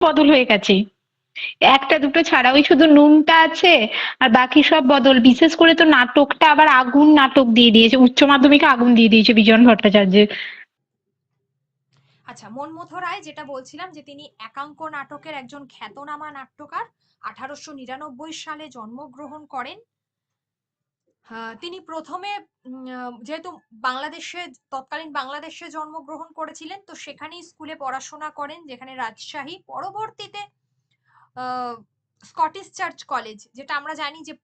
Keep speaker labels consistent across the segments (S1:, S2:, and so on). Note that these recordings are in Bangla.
S1: বদল হয়ে গেছে। একটা দুটো ছাড়া ওই শুধু নুনটা আছে আর বাকি সব বদল। বিশেষ করে তো নাটকটা আবার আগুন নাটক দিয়ে দিয়েছে, উচ্চ মাধ্যমিকে আগুন দিয়ে দিয়েছে বিজন ভট্টাচার্যের।
S2: আচ্ছা, মনমোথ রায় যেটা বলছিলাম যে তিনি একাঙ্ক নাটকের একজন খ্যাতনামা নাট্যকার। 1899 সালে জন্মগ্রহণ করেন। তিনি প্রথমে যেহেতু বাংলাদেশে, তৎকালীন বাংলাদেশে জন্মগ্রহণ করেছিলেন, তো সেখানেই স্কুলে পড়াশোনা করেন, যেখানে রাজশাহী। পরবর্তীতে স্কটিশ চার্চ কলেজ, যেটা আমরা জানি যে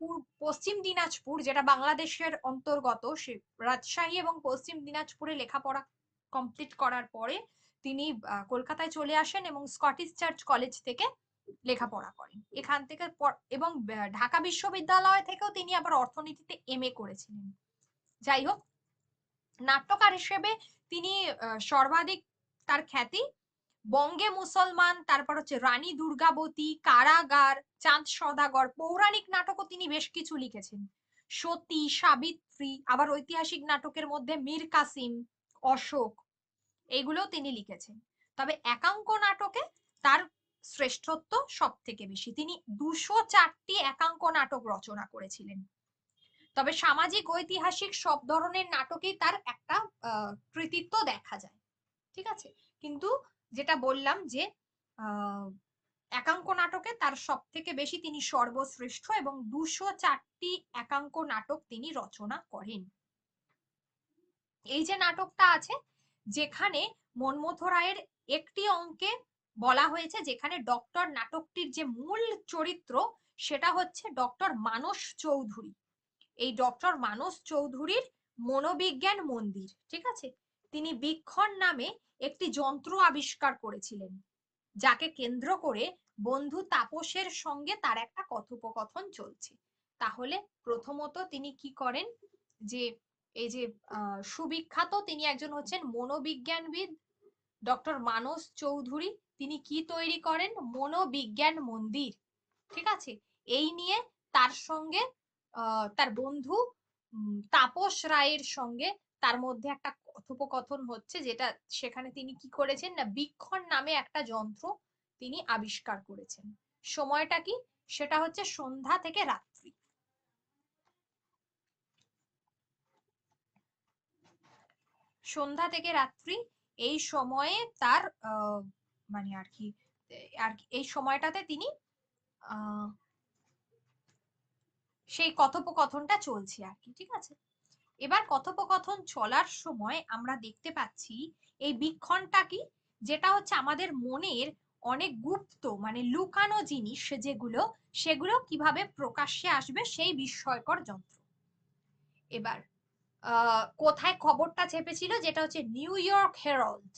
S2: পশ্চিম দিনাজপুর, যেটা বাংলাদেশের অন্তর্গত, সে রাজশাহী এবং পশ্চিম দিনাজপুরে লেখাপড়া কমপ্লিট করার পরে তিনি কলকাতায় চলে আসেন এবং স্কটিশ চার্চ কলেজ থেকে লেখাপড়া করেন। এখান থেকে এবং ঢাকা বিশ্ববিদ্যালয় থেকেও তিনি আবার অর্থনীতিতে এমএ করেছিলেন। যাই হোক, নাট্যকার হিসেবে তিনি সর্বাধিক তার খ্যাতি বঙ্গে মুসলমান, তারপর হচ্ছে রানী দুর্গাবতী, কারাগার, চাঁদ সদাগর, পৌরাণিক নাটকও তিনি বেশ কিছু লিখেছেন। সতী, সাবিত্রী, আবার ঐতিহাসিক নাটকের মধ্যে মীর কাসিম, অশোক, এইগুলোও তিনি লিখেছেন। তবে একাঙ্ক নাটকে তার শ্রেষ্ঠত্ব সব থেকে বেশি। তিনি 204টি একাঙ্ক নাটক রচনা করেছিলেন। তবে সামাজিক ঐতিহাসিক সব ধরনের নাটকেই তার একটা কৃতিত্ব দেখা যায়। ঠিক আছে, কিন্তু যেটা বললাম যে একাঙ্ক নাটকে তার সব থেকে বেশি, তিনি সর্বশ্রেষ্ঠ এবং 204টি একাঙ্ক নাটক তিনি রচনা করেন। এই যে নাটকটা আছে, যেখানে মনমোথ রায়ের একটি অঙ্কে বলা হয়েছে, যেখানে ডক্টর নাটকটির যে মূল চরিত্র সেটা হচ্ছে ডক্টর মানস চৌধুরী। এই ডক্টর মানস চৌধুরীর মনোবিজ্ঞান মন্দির, ঠিক আছে, তিনি বীক্ষণ নামে একটি যন্ত্র আবিষ্কার করেছিলেন, যাকে কেন্দ্র করে বন্ধু তাপসের সঙ্গে তার একটা কথোপকথন চলছে। তাহলে প্রথমত তিনি কি করেন, যে এই যে সুবিখ্যাত, তিনি একজন হচ্ছেন মনোবিজ্ঞানবিদ ডক্টর মানস চৌধুরী। তিনি কি তৈরি করেন? মনোবিজ্ঞান মন্দির। ঠিক আছে, এই নিয়ে তার সঙ্গে তার বন্ধু তাপস রায়ের সঙ্গে তার মধ্যে একটা কথোপকথন হচ্ছে, যেটা সেখানে তিনি কি করেছেন না, বীক্ষণ নামে একটা যন্ত্র তিনি আবিষ্কার করেছেন। সময়টা কি? সেটা হচ্ছে সন্ধ্যা থেকে রাত্রি। সন্ধ্যা থেকে রাত্রি এই সময়ে তার মানে আর কি, এই সময়টাতে তিনি সেই কথোপকথনটা চলছে আর কি। ঠিক আছে, এবার কথোপকথন চলার সময় আমরা দেখতে পাচ্ছি এই বীক্ষণটা কি, যেটা হচ্ছে আমাদের মনের অনেক গুপ্ত মানে লুকানো জিনিস যেগুলো, সেগুলো কিভাবে প্রকাশ্যে আসবে সেই বিস্ময়কর যন্ত্র। এবার কোথায় খবরটা ছেপেছিল? যেটা হচ্ছে New York Herald.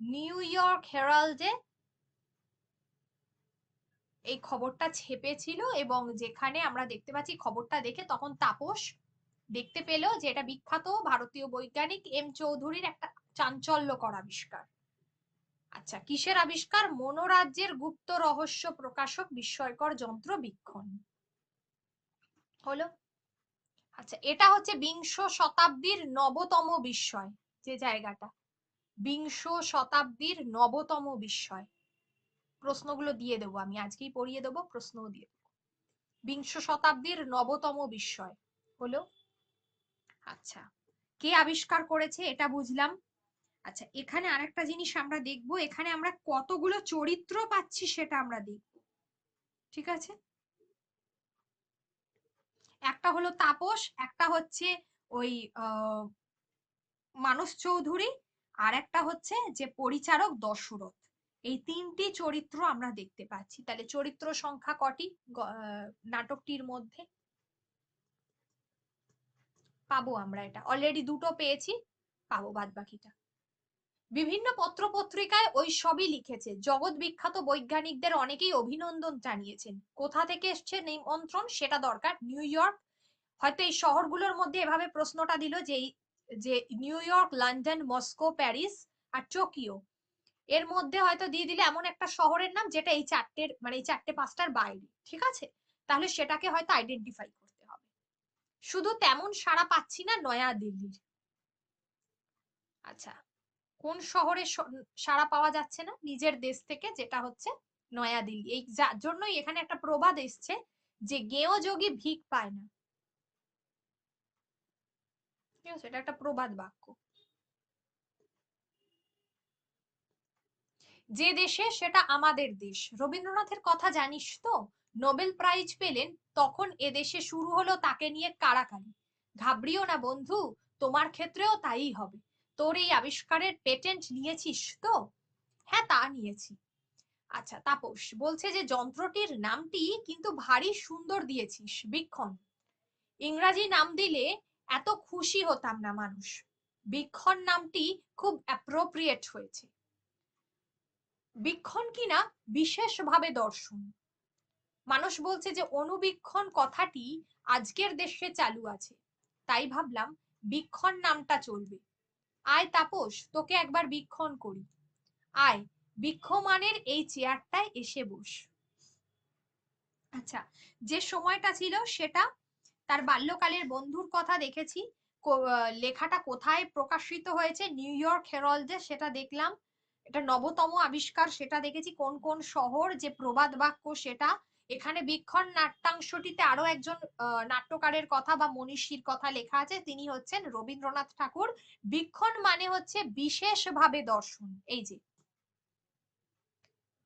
S2: New York হেরাল্ডে এই খবরটা ছেপেছিল, এবং যেখানে আমরা দেখতে পাচ্ছি খবরটা দেখে তখন তাপস দেখতে পেল যে এটা বিখ্যাত ভারতীয় বৈজ্ঞানিক এম চৌধুরীর একটা চাঞ্চল্যকর আবিষ্কার। আচ্ছা, কিসের আবিষ্কার? মনোরাজ্যের গুপ্ত রহস্য প্রকাশক বিস্ময়কর যন্ত্র বীক্ষণ। হলো। আচ্ছা, এটা হচ্ছে বিংশ শতাব্দীর নবতম বিস্ময়। যে জায়গাটা, বিংশ শতাব্দীর নবতম বিস্ময়। প্রশ্নগুলো দিয়ে দেবো আমি, আজকেই পড়িয়ে দেবো, প্রশ্নও দিয়ে দেবো। বিংশ শতাব্দীর নবতম বিস্ময় হলো। আচ্ছা, কে আবিষ্কার করেছে এটা বুঝলাম। আচ্ছা, এখানে আরেকটা জিনিস আমরা দেখব, এখানে আমরা কতগুলো চরিত্র পাচ্ছি সেটা আমরা দেখব। ঠিক আছে, একটা হলো তাপস, একটা হচ্ছে ওই মানস চৌধুরী, আর একটা হচ্ছে যে পরিচারক দশরথ। এই তিনটি চরিত্র আমরা দেখতে পাচ্ছি। তাহলে চরিত্র সংখ্যা কটি নাটকটির মধ্যে? পাবো আমরা, এটা অলরেডি দুটো পেয়েছি, পাবো বাদ বাকিটা। বিভিন্ন পত্র পত্রিকায় ওই সবই লিখেছে। জগৎ বিখ্যাত বৈজ্ঞানিকদের অনেকেই অভিনন্দন জানিয়েছেন। কোথা থেকে এসছে নিমন্ত্রণ সেটা দরকার। নিউ ইয়র্ক, হয়তো এই শহরগুলোর মধ্যে এভাবে প্রশ্নটা দিল যে New York, London, Moscow, Paris আর টোকিও, এর মধ্যে হয়তো দিয়ে দিলে এমন একটা শহরের নাম যেটা এই চারটের মানে এই চারটে পাঁচটার বাইরে। ঠিক আছে, তাহলে সেটাকে হয়তো আইডেন্টিফাই করতে হবে। শুধু তেমন সাড়া পাচ্ছি না নয়া দিল্লির। আচ্ছা, কোন শহরে সাড়া পাওয়া যাচ্ছে না নিজের দেশ থেকে? যেটা হচ্ছে নয়াদিল্লি। এই যার জন্যই এখানে একটা প্রবাদ এসছে যে গেঁয়ো যোগী ভিক পায় না। ঠিক আছে, এটা একটা প্রবাদ বাক্য। যে দেশে সেটা আমাদের দেশ। রবীন্দ্রনাথের কথা জানিস তো? নোবেল প্রাইজ পেলেন, তখন এদেশে শুরু হলো তাকে নিয়ে কাড়াকাড়ি। ঘাবড়িও না বন্ধু, তোমার ক্ষেত্রেও তাই হবে। তোর এই আবিষ্কারের পেটেন্ট নিয়েছিস তো? হ্যাঁ, তা নিয়েছি। আচ্ছা, তাপস বলছে যে যন্ত্রটির নামটি কিন্তু ভারী সুন্দর দিয়েছিস, বীক্ষণ। ইংরাজি নাম দিলে এত খুশি হতাম না মানুষ, বীক্ষণ নামটি খুব অ্যাপ্রোপ্রিয়েট হয়েছে। বীক্ষণ কিনা বিশেষভাবে দর্শন। মানুষ বলছে যে অনুবীক্ষণ কথাটি আজকের দেশে চালু আছে, তাই ভাবলাম বীক্ষণ নামটা চলবে। আয় তাপস, তোকে একবার বীক্ষণ করি। আয়, বীক্ষমানের এই চেয়ারটায় এসে বস। আচ্ছা, যে সময়টা ছিল সেটা তার বাল্যকালের বন্ধুর কথা দেখেছি। লেখাটা কোথায় প্রকাশিত হয়েছে, নিউ ইয়র্ক হেরাল্ডে, সেটা দেখলাম। এটা নবতম আবিষ্কার, সেটা দেখেছি। কোন কোন শহর, যে প্রবাদ বাক্য সেটা। এখানে বীক্ষণ নাট্যাংশটিতে আরো একজন নাট্যকারের কথা বা মনীষীর কথা লেখা আছে, তিনি হচ্ছেন রবীন্দ্রনাথ ঠাকুর। বীক্ষণ মানে হচ্ছে বিশেষভাবে দর্শন। এই যে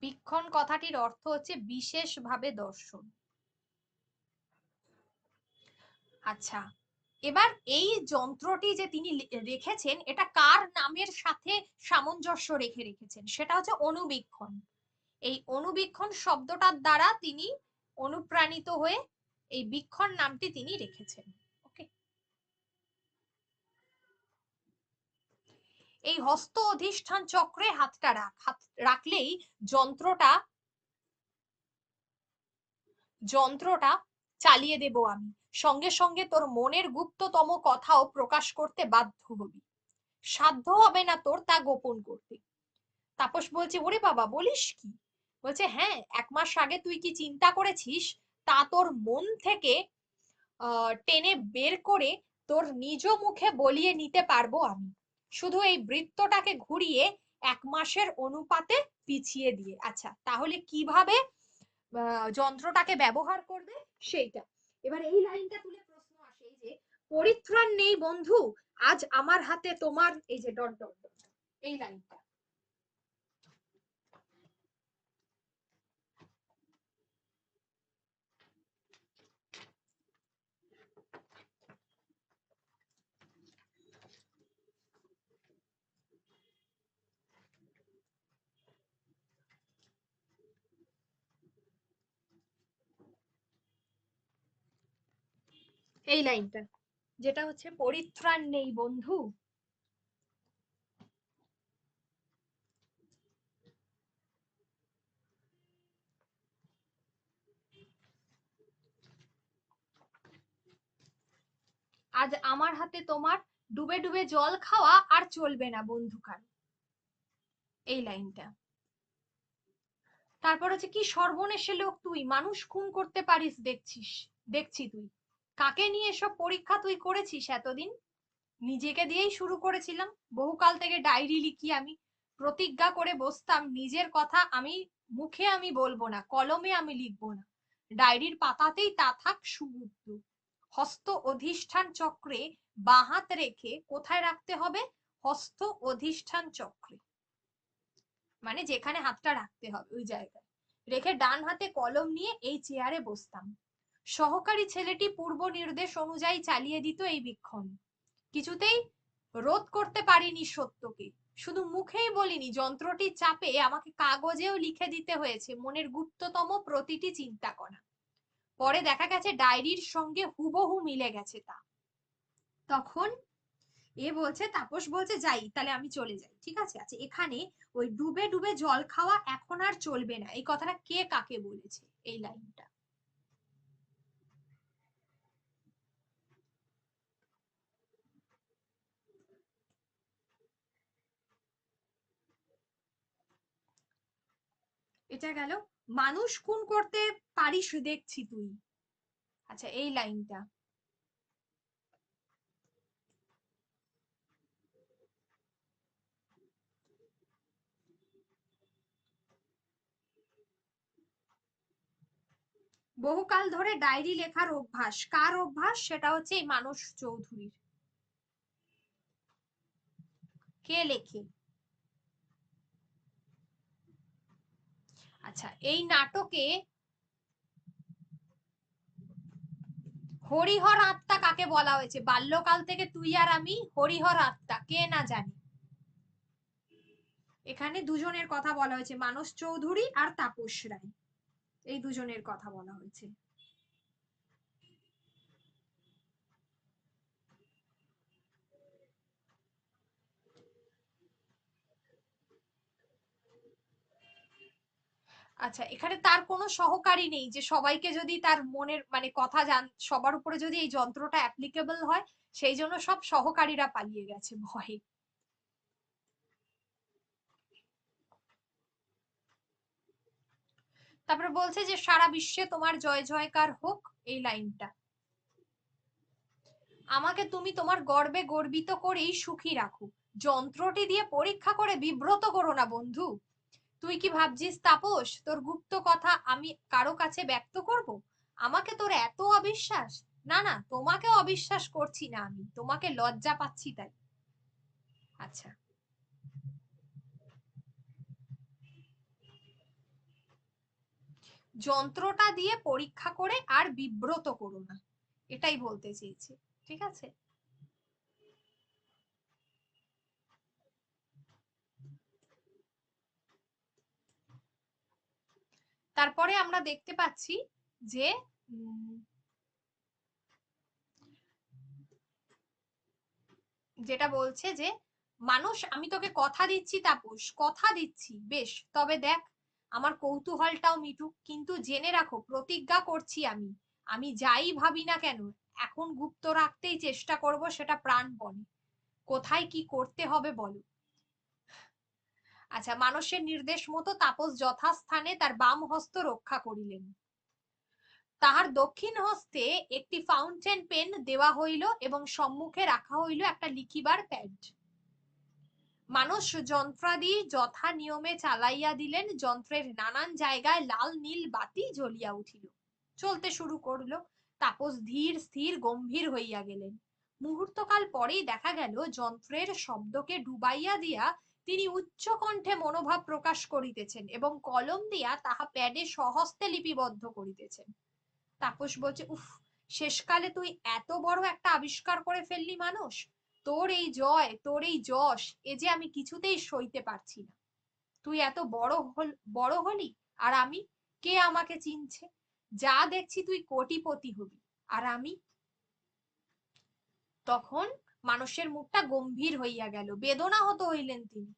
S2: বীক্ষণ কথাটির অর্থ হচ্ছে বিশেষভাবে দর্শন। আচ্ছা, এবার এই যন্ত্রটি যে তিনি রেখেছেন, এটা কার নামের সাথে সামঞ্জস্য রেখে রেখেছেন, সেটা হচ্ছে অনুবীক্ষণ। এই অনুবীক্ষণ শব্দটার দ্বারা তিনি অনুপ্রাণিত হয়ে এই বীক্ষণ নামটি তিনি রেখেছেন। ওকে, এই হস্ত অধিষ্ঠান চক্রে হাতটা হাত রাখলেই যন্ত্রটা যন্ত্রটা চালিয়ে দেব আমি। সঙ্গে সঙ্গে তোর মনের গুপ্ততম কথাও প্রকাশ করতে বাধ্য হবি। সাধ্য হবে না তোর তা গোপন করতে। তাপস বলছে, ওরে বাবা, বলিস কি? বলছে, হ্যাঁ, 1 মাস আগে তুই কি চিন্তা করেছিস তা তোর মন থেকে টেনে বের করে তোর নিজ মুখে বলিয়ে নিতে পারবো আমি, শুধু এই বৃত্তটাকে ঘুরিয়ে 1 মাসের অনুপাতে পিছিয়ে দিয়ে। আচ্ছা, তাহলে কিভাবে যন্ত্রটাকে ব্যবহার করবে সেইটা। এবার এই লাইনটা তুলে প্রশ্ন আসে, এই যে পরিত্রাণ নেই বন্ধু, আজ আমার হাতে তোমার, এই যে ডট ডট ডট, এই লাইনটা। এই লাইনটা যেটা হচ্ছে পরিত্রাণ নেই বন্ধু। আজ আমার হাতে তোমার, ডুবে ডুবে জল খাওয়া আর চলবে না বন্ধু কার, এই লাইনটা। তারপর হচ্ছে, কি সর্বনেশে লোক তুই, মানুষ খুন করতে পারিস দেখছিস, দেখছি তুই। কাকে নিয়ে এসব পরীক্ষা তুই করেছিস এতদিন? নিজেকে দিয়েই শুরু করেছিলাম। বহুকাল থেকে ডায়েরি লিখি আমি, প্রতিজ্ঞা করে বসতাম নিজের কথা আমি মুখে আমি বলবো না, কলমে আমি লিখবো না, ডায়েরির পাতাতেই তা থাক সুগুপ্ত। হস্ত অধিষ্ঠান চক্রে বাঁ হাত রেখে, কোথায় রাখতে হবে? হস্ত অধিষ্ঠান চক্রে, মানে যেখানে হাতটা রাখতে হবে ওই জায়গায় রেখে ডান হাতে কলম নিয়ে এই চেয়ারে বসতাম। সহকারী ছেলেটি পূর্ব নির্দেশ অনুযায়ী চালিয়ে দিত এই বীক্ষণ। কিছুতেই রোধ করতে পারিনি সত্যকে, শুধু মুখেই বলিনি, যন্ত্রটির চাপে আমাকে কাগজেও লিখে দিতে হয়েছে মনের গুপ্ততম প্রতিটি চিন্তা করা। পরে দেখা গেছে ডায়েরির সঙ্গে হুবহু মিলে গেছে তা। তখন বলছে, তাপস বলছে, যাই তাহলে, আমি চলে যাই, ঠিক আছে। আচ্ছা, এখানে ওই ডুবে ডুবে জল খাওয়া এখন আর চলবে না, এই কথাটা কে কাকে বলেছে, এই লাইনটা। এটা গেল, মানুষ খুন করতে পারিস দেখছি তুই। আচ্ছা, এই লাইনটা। বহুকাল ধরে ডায়েরি লেখার অভ্যাস, কার অভ্যাস? সেটা হচ্ছে এই মানস চৌধুরীর। কে লেখে? আচ্ছা, এই নাটকে হরিহর আত্মা কাকে বলা হয়েছে? বাল্যকাল থেকে তুই আর আমি, হরিহর আত্মা কে না জানি। এখানে দুজনের কথা বলা হয়েছে, মানস চৌধুরী আর তাপস রায়, এই দুজনের কথা বলা হয়েছে। আচ্ছা, এখানে তার কোনো সহকারী নেই যে সবাইকে যদি তার মনের মানে কথা সবার উপরে যদি এই যন্ত্রটা অ্যাপ্লিকেবল হয়, সেই জন্য সব সহকারীরা পালিয়ে গেছে ভয়ে। তারপরে বলছে যে সারা বিশ্বে তোমার জয় জয়কার হোক, এই লাইনটা। আমাকে তুমি তোমার গর্বে গর্বিত করেই সুখী রাখো, যন্ত্রটি দিয়ে পরীক্ষা করে বিব্রত করো না বন্ধু। তুই কি ভাবছিস তাপস তোর গুপ্ত কথা আমি কারো কাছে ব্যক্ত করব? আমাকে তোর এত অবিশ্বাস? না না, তোমাকে অবিশ্বাস করছি না, আমি তোমাকে লজ্জা পাচ্ছি তাই। আচ্ছা, যন্ত্রটা দিয়ে পরীক্ষা করে আর বিব্রত করো না, এটাই বলতে চেয়েছি। ঠিক আছে, তারপরে আমরা দেখতে পাচ্ছি যে যেটা বলছে যে মানুষ, আমি তোকে কথা দিচ্ছি তাপস, কথা দিচ্ছি, বেশ তবে দেখ আমার কৌতূহলটাও মিটুক, কিন্তু জেনে রাখো প্রতিজ্ঞা করছি আমি, আমি যাই ভাবি না কেন এখন গুপ্ত রাখতেই চেষ্টা করব, সেটা প্রাণপণে। কোথায় কি করতে হবে বলো। আচ্ছা, মানুষের নির্দেশ মতো তাপস যথাস্থানে তার বাম হস্ত রক্ষা করিলেন। তাহার দক্ষিণ হস্তে একটি ফাউন্টেন পেন দেওয়া হইল এবং সম্মুখে রাখা হইল একটা লিখিবার প্যাড। মানুষ যন্ত্রাদি যথা নিয়মে চালাইয়া দিলেন, যন্ত্রের নানান জায়গায় লাল নীল বাতি জ্বলিয়া উঠিল। চলতে শুরু করলো। তাপস ধীর স্থির গম্ভীর হইয়া গেলেন। মুহূর্তকাল পরেই দেখা গেল যন্ত্রের শব্দকে ডুবাইয়া দিয়া তিনি উচ্চ কণ্ঠে মনোভাব প্রকাশ করিতেছেন এবং কলম দিয়া তাহা প্যাডে স্বহস্তে লিপিবদ্ধ করিতেছেন। তাপস বলছে, উফ, শেষকালে তুই এত বড় একটা আবিষ্কার করে ফেললি মানুষ, তোর এই জয়, তোর এই যশ, এ যে আমি কিছুতেই সইতে পারছি না। তুই এত বড় হলি, আর আমি, কে আমাকে চিনছে? যা দেখছি তুই কোটিপতি হবি, আর আমি। তখন মানুষের মুখটা গম্ভীর হইয়া গেল, বেদনাহত হইলেন তিনি।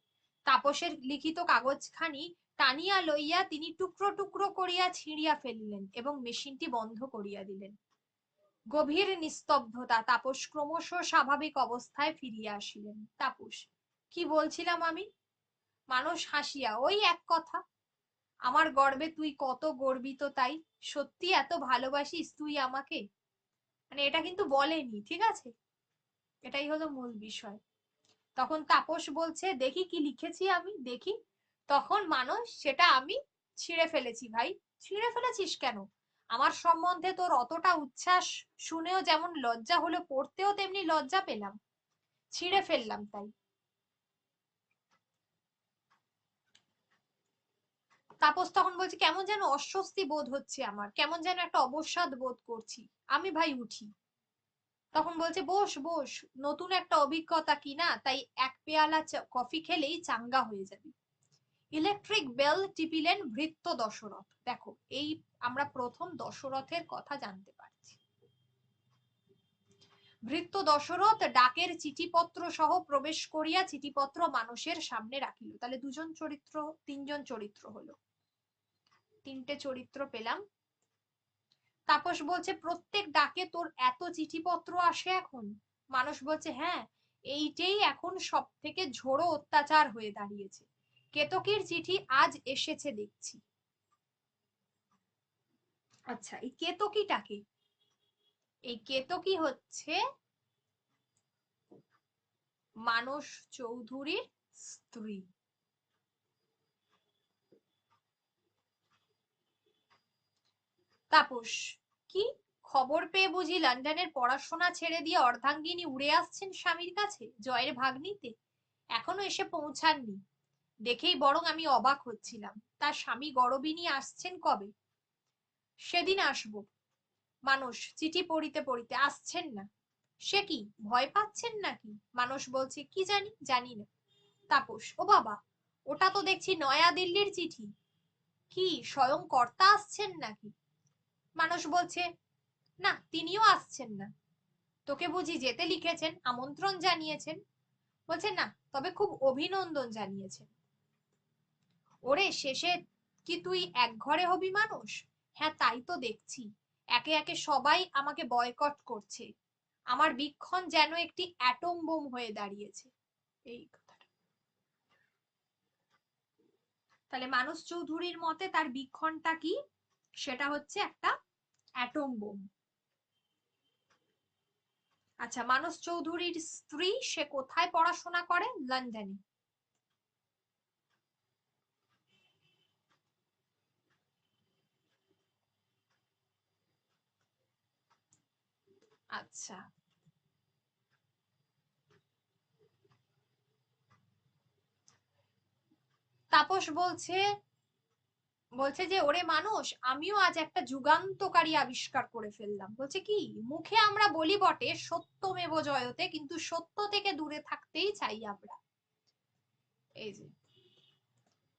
S2: তাপসের লিখিত কাগজখানি টানিয়া লইয়া তিনি টুকরো টুকরো করিয়া ছিঁড়িয়া ফেলিলেন এবং মেশিনটি বন্ধ করিয়া দিলেন। গভীর নিস্তব্ধতা, তাপস ক্রমশ স্বাভাবিক অবস্থায় ফিরিয়া আসিলেন। তাপস, কি বলছিলাম আমি? মানুষ হাসিয়া, ওই এক কথা, আমার গর্বে তুই কত গর্বিত তাই, সত্যি এত ভালোবাসিস তুই আমাকে। মানে এটা কিন্তু বলেনি, ঠিক আছে, এটাই হলো মূল বিষয়। তখন তাপস বলছে, দেখি কি লিখেছি আমি, দেখি। তখন মানুষ, সেটা আমি ছিঁড়ে ফেলেছি ভাই। ছিঁড়ে ফেলেছিস কেন? আমার সম্বন্ধে তোর অতটা উচ্ছ্বাস শুনেও যেমন লজ্জা হলো, পড়তেও তেমনি লজ্জা পেলাম, ছিঁড়ে ফেললাম তাই। তাপস তখন বলছে, কেমন যেন অস্বস্তি বোধ হচ্ছে আমার, কেমন যেন একটা অবসাদ বোধ করছি। আমি ভাই উঠি। তখন বলছে, বস বস, নতুন একটা অভিজ্ঞতা কি না, তাই এক পেয়ালা কফি খেলেই চাঙ্গা হয়ে যাবে। ইলেকট্রিক বেল টিপিলেন ভৃত্য দশরথ। দেখো, এই আমরা প্রথম দশরথের কথা জানতে পারছি। ভৃত্য দশরথ ডাকের চিঠিপত্র সহ প্রবেশ করিয়া চিঠিপত্র মানুষের সামনে রাখিল। তাহলে দুজন চরিত্র, তিনজন চরিত্র হলো, তিনটে চরিত্র পেলাম। তাপস বলছে, প্রত্যেক ডাকে তোর এত চিঠিপত্র আসে এখন? মানুষ বলছে, হ্যাঁ, এইটাই এখন সব থেকে ঝোড়ো অত্যাচার হয়ে দাঁড়িয়েছে। কেতকীর চিঠি আজ এসেছে দেখছি। আচ্ছা, এই কেতকীটাকে, এই কেতকী হচ্ছে মানস চৌধুরীর স্ত্রী। তাপস, কি খবর পেয়ে বুঝি লন্ডনের পড়াশোনা ছেড়ে দিয়ে অর্ধাঙ্গিনী উড়ে আসছেন স্বামীর কাছে জয়ের ভাগ্নিতে? এখনো এসে পৌঁছাননি, দেখেই বরং আমি অবাক হচ্ছিলাম। তার স্বামী গরবিনী আসছেন কবে? সেদিন আসবো। মানুষ, চিঠি পড়িতে পড়িতে, আসছেন না? সে কি, ভয় পাচ্ছেন নাকি? মানুষ বলছে, কি জানি, জানি না। তাপস, ও বাবা, ওটা তো দেখছি নয়া দিল্লির চিঠি। কি স্বয়ং কর্তা আসছেন নাকি? মানুষ বলছে, না, তিনিও আসছেন না। তোকে বুঝি যেতে লিখেছেন, আমন্ত্রণ জানিয়েছেন? বলছে, না, তবে খুব অভিনন্দন জানিয়েছেন। ওরে শেষে কি তুই এক ঘরে হবি মানুষ? হ্যাঁ, তাই তো দেখছি। একে একে সবাই আমাকে বয়কট করছে। আমার বীক্ষণ যেন একটি অ্যাটম বোম হয়ে দাঁড়িয়েছে। এই কথাটা। তাহলে মানস চৌধুরীর মতে তার বীক্ষণটা কি? সেটা হচ্ছে একটা অ্যাটম বোম। আচ্ছা, মানস চৌধুরীর স্ত্রী, সে কোথায় পড়াশোনা করে? লন্ডনে। আচ্ছা, তাপস বলছে, বলছে যে ওরে মানুষ, আমিও আজ একটা যুগান্তকারী আবিষ্কার করে ফেললাম। বলছে কি, মুখে আমরা বলি বটে সত্যমেব জয়তে, কিন্তু সত্য থেকে দূরে থাকতেই চাই আমরা। এই যে,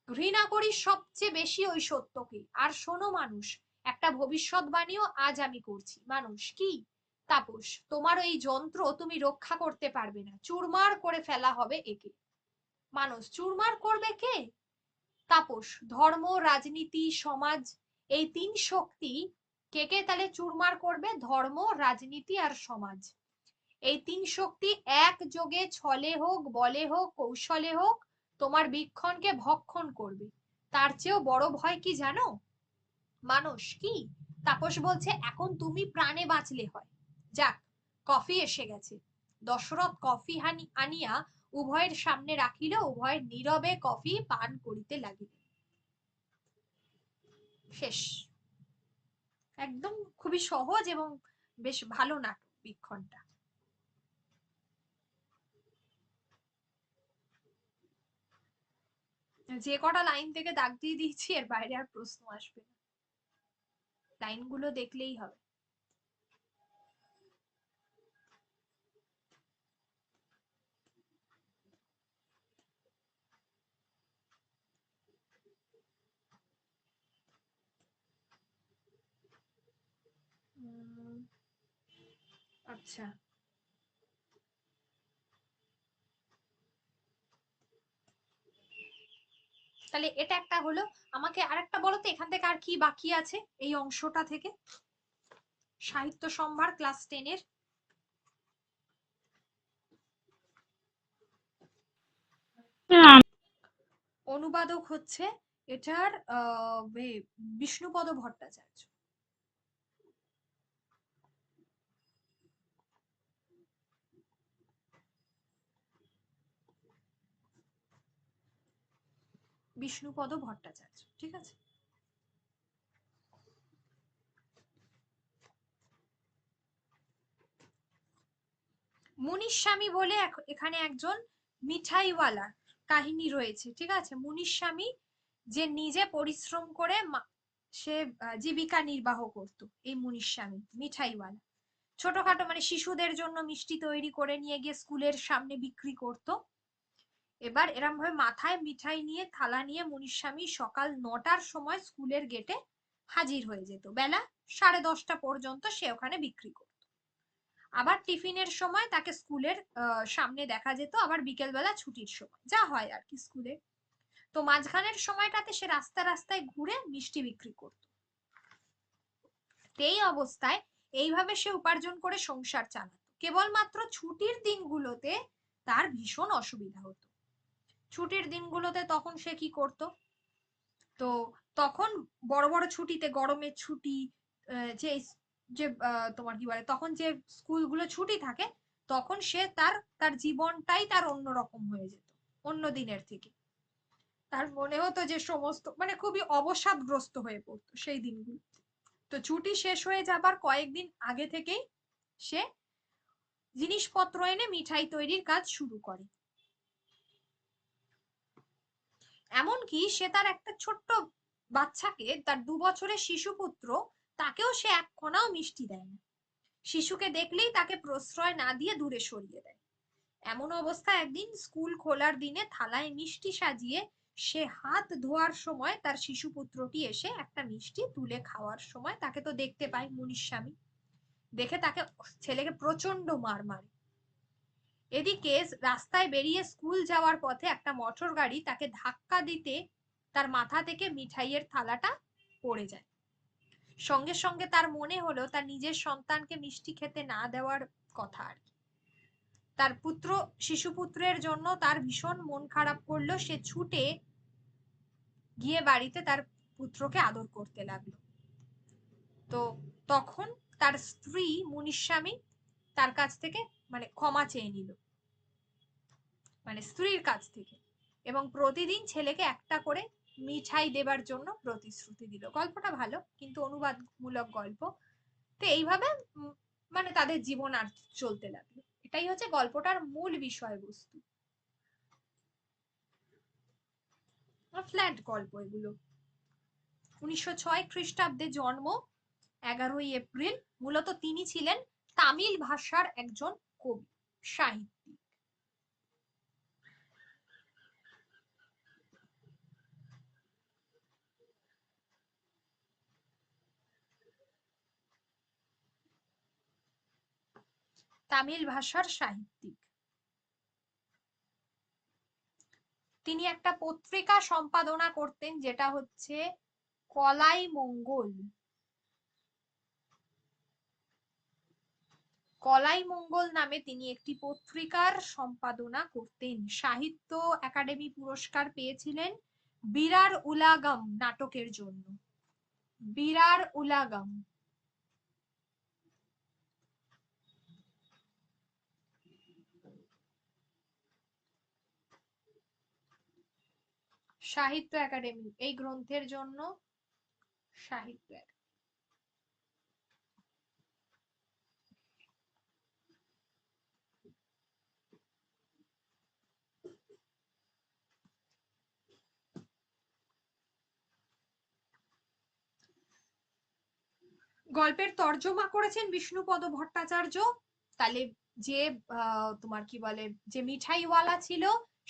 S2: ঘৃণা করি সবচেয়ে বেশি ওই সত্যকে। আর শোনো মানুষ, একটা ভবিষ্যৎবাণীও আজ আমি করছি। মানুষ, কি? তাপস, তোমার এই যন্ত্র তুমি রক্ষা করতে পারবে না, চুরমার করে ফেলা হবে একে। মানুষ, চুরমার করবে কে? তাপস, ধর্ম, রাজনীতি, সমাজ, এই তিন শক্তি কে কে তাহলে চুরমার করবে? ধর্ম, রাজনীতি আর সমাজ। এই তিন শক্তি একযোগে ছলে হোক, বলে হোক, কৌশলে হোক, তোমার বীক্ষণকে ভক্ষণ করবে। তার চেয়েও বড় ভয় কি জানো? মানুষ, কি? তাপস বলছে, এখন তুমি প্রাণে বাঁচলে হয়। যাক, কফি এসে গেছে। দশরথ কফি আনিয়া উভয়ের সামনে রাখিল, উভয় নীরবে কফি পান করিতে লাগিল। শেষ। একদম খুবই সহজ এবং বেশ ভালো নাটক বীক্ষণটা। যে কটা লাইন থেকে দাগ দিয়ে দিয়েছি, এর বাইরে আর প্রশ্ন আসবে না, লাইনগুলো দেখলেই হবে। আচ্ছা, তাহলে এটা একটা হলো। আমাকে আরেকটা বলো তো, এখান থেকে আর কি বাকি আছে এই অংশটা থেকে? সাহিত্য সম্ভার ক্লাস 10 এর অনুবাদক হচ্ছে এটার বিষ্ণুপদ ভট্টাচার্য। বিষ্ণুপদ ভট্টাচার্য, ঠিক আছে। মুনিশ স্বামী বলে এখানে একজন মিঠাইওয়ালার কাহিনী রয়েছে, ঠিক আছে। মুনিশ স্বামী যে নিজে পরিশ্রম করে সে জীবিকা নির্বাহ করত। এই মুনিশ স্বামী মিঠাইওয়ালা ছোটখাটো মানে শিশুদের জন্য মিষ্টি তৈরি করে নিয়ে গিয়ে স্কুলের সামনে বিক্রি করত। এবার এরম ভাবে মাথায় মিঠাই নিয়ে থালা নিয়ে মুনিশ স্বামী সকাল 9টার সময় স্কুলের গেটে হাজির হয়ে যেত। বেলা 10:30 পর্যন্ত সে ওখানে বিক্রি করত। আবার টিফিনের সময় তাকে স্কুলের সামনে দেখা যেত, আবার বিকেল বেলা ছুটির সময় যা হয় আর কি স্কুলে। তো মাঝখানের সময়টাতে সে রাস্তা রাস্তায় ঘুরে মিষ্টি বিক্রি করত। এই অবস্থায় এইভাবে সে উপার্জন করে সংসার চালাতো। কেবলমাত্র ছুটির দিনগুলোতে তার ভীষণ অসুবিধা হতো। ছুটির দিনগুলোতে তখন সে কি করত? তো তখন বড় বড় ছুটিতে, গরমের ছুটি, যে যে তোমার কি বলে, তখন যে স্কুলগুলো ছুটি থাকে, তখন সে তার তার জীবনটাই তার অন্যরকম হয়ে যেত অন্য দিনের থেকে। তার মনে হতো যে সমস্ত মানে খুবই অবসাদগ্রস্ত হয়ে পড়তো সেই দিনগুলো। তো ছুটি শেষ হয়ে যাবার কয়েকদিন আগে থেকেই সে জিনিসপত্র এনে মিঠাই তৈরির কাজ শুরু করে। এমনকি সে তার একটা ছোট্ট বাচ্চাকে, তার 2 বছরের শিশুপুত্র, তাকেও সে এক কণাও মিষ্টি দেয় না। শিশুকে দেখলেই তাকে প্রশ্রয় না দিয়ে দূরে সরিয়ে দেয়। এমন অবস্থায় একদিন স্কুল খোলার দিনে থালায় মিষ্টি সাজিয়ে সে হাত ধোয়ার সময় তার শিশুপুত্রটি এসে একটা মিষ্টি তুলে খাওয়ার সময় তাকে তো দেখতে পায় মুনিস্বামী। দেখে তাকে, ছেলেকে প্রচন্ড মার মারে। এদিকে রাস্তায় বেরিয়ে স্কুল যাওয়ার পথে একটা মোটর গাড়ি তাকে ধাক্কা দিতে তার মাথা থেকে মিঠাইয়ের থালাটা পড়ে যায়। সঙ্গে সঙ্গে তার মনে হলো তার নিজের সন্তানকে মিষ্টি খেতে না দেওয়ার কথা আর কি। তার শিশুপুত্রের জন্য তার ভীষণ মন খারাপ করলো। সে ছুটে গিয়ে বাড়িতে তার পুত্রকে আদর করতে লাগলো। তো তখন তার স্ত্রী মুনিস্বামী তার কাছ থেকে ক্ষমা চেয়ে নিল, স্ত্রীর কাছ থেকে, এবং প্রতিদিন ছেলেকে একটা করে মিঠাই দেবার জন্য প্রতিশ্রুতি দিল। গল্পটা ভালো, কিন্তু অনুবাদমূলক গল্প। তো এইভাবে তাদের জীবন আর চলতে লাগলো। এটাই হচ্ছে গল্পটার মূল বিষয়বস্তু। ফ্ল্যাট গল্প এগুলো। 1906 খ্রিস্টাব্দে জন্ম, 11ই এপ্রিল। মূলত তিনি ছিলেন তামিল ভাষার একজন কবি, সাহিত্যিক। তামিল ভাষার সাহিত্যিক। তিনি একটা পত্রিকা সম্পাদনা করতেন, যেটা হচ্ছে কলাই মঙ্গল। কলাই মঙ্গল নামে তিনি একটি পত্রিকার সম্পাদনা করতেন। সাহিত্য একাডেমি পুরস্কার পেয়েছিলেন বিরার উলাগম নাটকের জন্য। বিরার উলাগম। সাহিত্য একাডেমি এই গ্রন্থের জন্য সাহিত্য। গল্পের তর্জমা করেছেন বিষ্ণুপদ ভট্টাচার্য। তাহলে যে তোমার কি বলে, যে মিঠাইওয়ালা ছিল,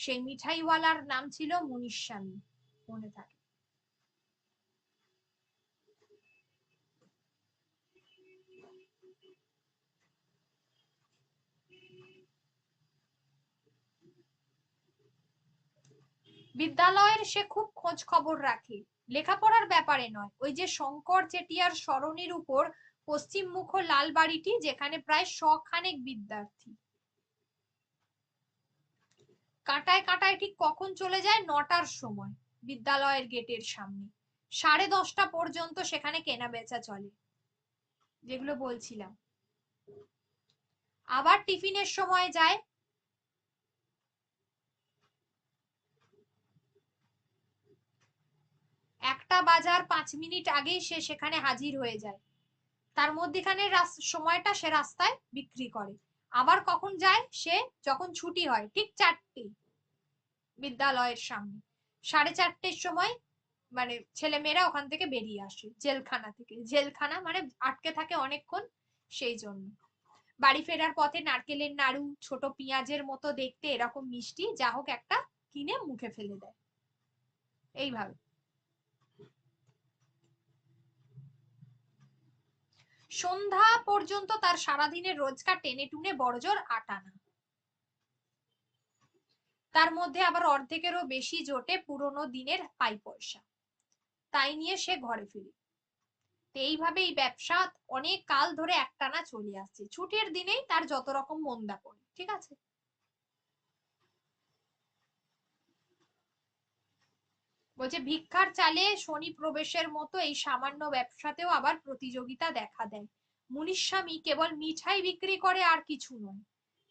S2: সেই মিঠাইওয়ালার নাম ছিল মুনিস্বামী, মনে থাকে। বিদ্যালয়ের সে খুব খোঁজ খবর রাখে, লেখাপড়ার ব্যাপারে নয়। ওই যে শঙ্কর চেটিয়ার সরণির উপর পশ্চিমমুখ লাল বাড়িটি, যেখানে প্রায় 100 খানেক বিদ্যার্থী। কাঁটায় কাঁটায় ঠিক কখন চলে যায়? 9টার সময় বিদ্যালয়ের গেটের সামনে। 10:30টা পর্যন্ত সেখানে কেনা বেচা চলে, যেগুলো বলছিলাম। আবার টিফিনের সময় যায়। 1টা বাজার 5 মিনিট আগেই সে সেখানে হাজির হয়ে যায়। তার মধ্যেখানে সময়টা সে রাস্তায় বিক্রি করে। আবার কখন যায় সে? যখন ছুটি হয়, ঠিক 4টে, বিদ্যালয়ের সামনে। 4:30টার সময় ছেলেমেয়েরা ওখান থেকে বেরিয়ে আসে, জেলখানা থেকে। জেলখানা আটকে থাকে অনেকক্ষণ, সেই জন্য। বাড়ি ফেরার পথে নারকেলের নাড়ু, ছোট পেঁয়াজের মতো দেখতে এরকম মিষ্টি যা হোক একটা কিনে মুখে ফেলে দেয়। এইভাবে সন্ধ্যা পর্যন্ত তার সারাদিনের রোজগার টেনে টুনে বড়জোর 8 আনা। তার মধ্যে আবার অর্ধেকেরও বেশি জোটে পুরোনো দিনের পাই পয়সা। তাই নিয়ে সে ঘরে ফিরে। এইভাবে এই ব্যবসা অনেক কাল ধরে একটানা চলে আসছে। ছুটির দিনেই তার যত রকম মন্দা পড়ে, ঠিক আছে। বলছে ভিক্ষার চালে শনি প্রবেশের মতো এই সামান্য ব্যবসাতেও আবার প্রতিযোগিতা দেখা দেয়। মুনিস্বামী কেবল মিঠাই বিক্রি করে, আর কিছু নয়।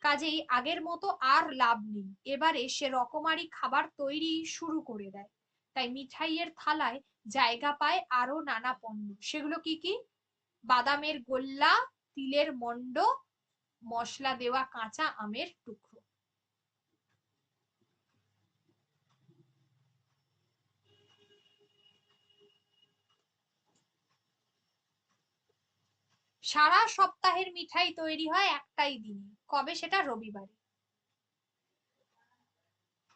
S2: কাজেই আগের মতো আর লাভ নেই। এবারে সে রকমারি খাবার তৈরি শুরু করে দেয়। তাই মিঠাইয়ের থালায় জায়গা পায় আরো নানা পণ্য। সেগুলো কি কি? বাদামের গোল্লা, তিলের মন্ড, মশলা দেওয়া কাঁচা আমের টুকরো। সারা সপ্তাহের মিঠাই তৈরি হয় একটাই দিনে, কবে? সেটা রবিবারে।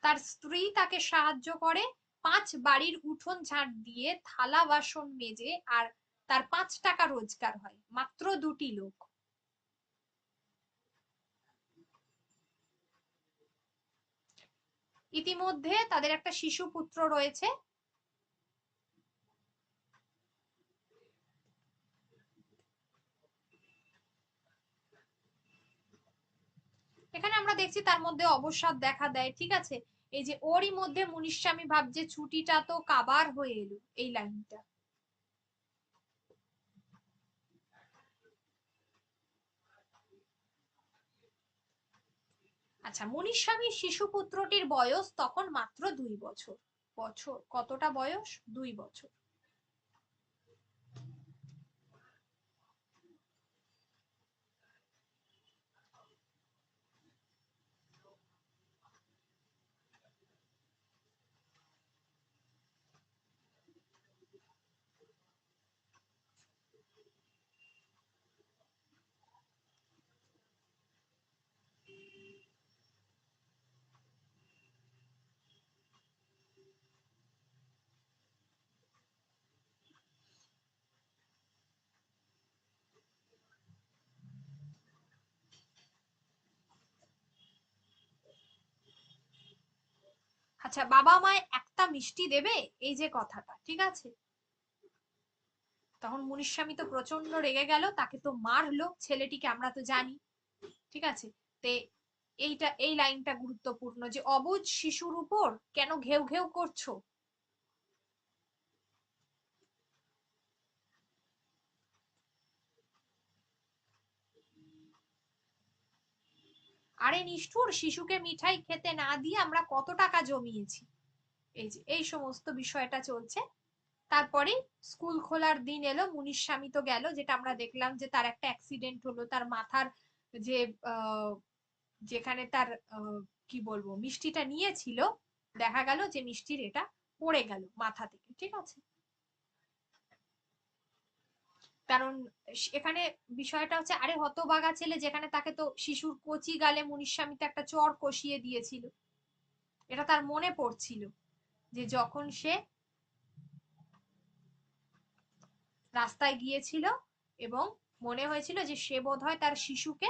S2: তার স্ত্রী তাকে সাহায্য করে 5 বাড়ির উঠোন ঝাঁট দিয়ে, থালা বাসন মেজে, আর তার 5 টাকা রোজগার হয়। মাত্র 2টি লোক। ইতিমধ্যে তাদের একটা শিশু পুত্র রয়েছে। এখানে আমরা দেখছি তার মধ্যে অবসাদ দেখা দেয়, ঠিক আছে। এই যে ওরই মধ্যে মুনিস্বামী ভাবছে ছুটিটা তো কাবার হয়ে এলো, এই লাইনটা। আচ্ছা, মুনিস্বামী শিশু পুত্রটির বয়স তখন মাত্র 2 বছর। বছর কতটা বয়স? 2 বছর। আচ্ছা, বাবা মায় একটা মিষ্টি দেবে, এই যে কথাটা, ঠিক আছে। তখন মুনিস্বামী তো প্রচন্ড রেগে গেল, তাকে তো মারলো ছেলেটিকে, আমরা তো জানি, ঠিক আছে। তে এই লাইনটা গুরুত্বপূর্ণ, যে অবুঝ শিশুর উপর কেন ঘেউ ঘেউ করছো। আরে নিষ্ঠুর, শিশুকে মিঠাই খেতে না দিয়ে আমরা কত টাকা জমিয়েছি। এই যে এই সমস্ত বিষয়টা চলছে। তারপরে স্কুল খোলার দিন এলো, মুনিস্বামী তো গেল, যেটা আমরা দেখলাম যে তার একটা অ্যাক্সিডেন্ট হলো, তার মাথার যে যেখানে তার কি বলবো মিষ্টিটা নিয়েছিল, দেখা গেল যে মিষ্টির এটা পড়ে গেল মাথা থেকে, ঠিক আছে। কারণ এখানে বিষয়টা হচ্ছে, আরে হতভাগা ছেলে, যেখানে তাকে তো শিশুর কচি গালে মুনিস্বামী তো একটা চড় কষিয়ে দিয়েছিল। এটা তার মনে পড়ছিল যে যখন সে রাস্তায় গিয়েছিল এবং মনে হয়েছিল যে সে বোধহয় তার শিশুকে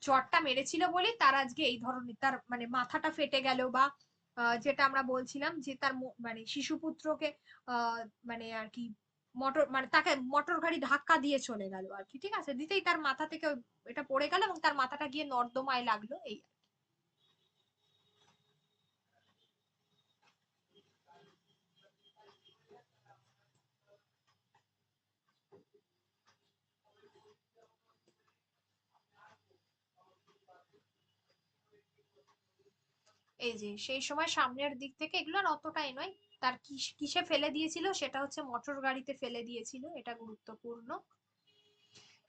S2: চড়টা মেরেছিল বলে তার আজকে এই ধরনের, তার মানে মাথাটা ফেটে গেল, বা যেটা আমরা বলছিলাম যে তার মানে শিশুপুত্রকে মানে আর কি মোটর, মানে তাকে মোটর গাড়ি ধাক্কা দিয়ে চলে গেল আর কি, ঠিক আছে, দিতেই তার মাথা থেকে এটা পড়ে গেল এবং তার মাথাটা গিয়ে নর্দমায় লাগলো, এই এই যে সেই সময় সামনের দিক থেকে এগুলো আর অতটাই নয়, তার কিসে ফেলে দিয়েছিল, সেটা হচ্ছে মোটর গাড়িতে ফেলে দিয়েছিল, এটা গুরুত্বপূর্ণ।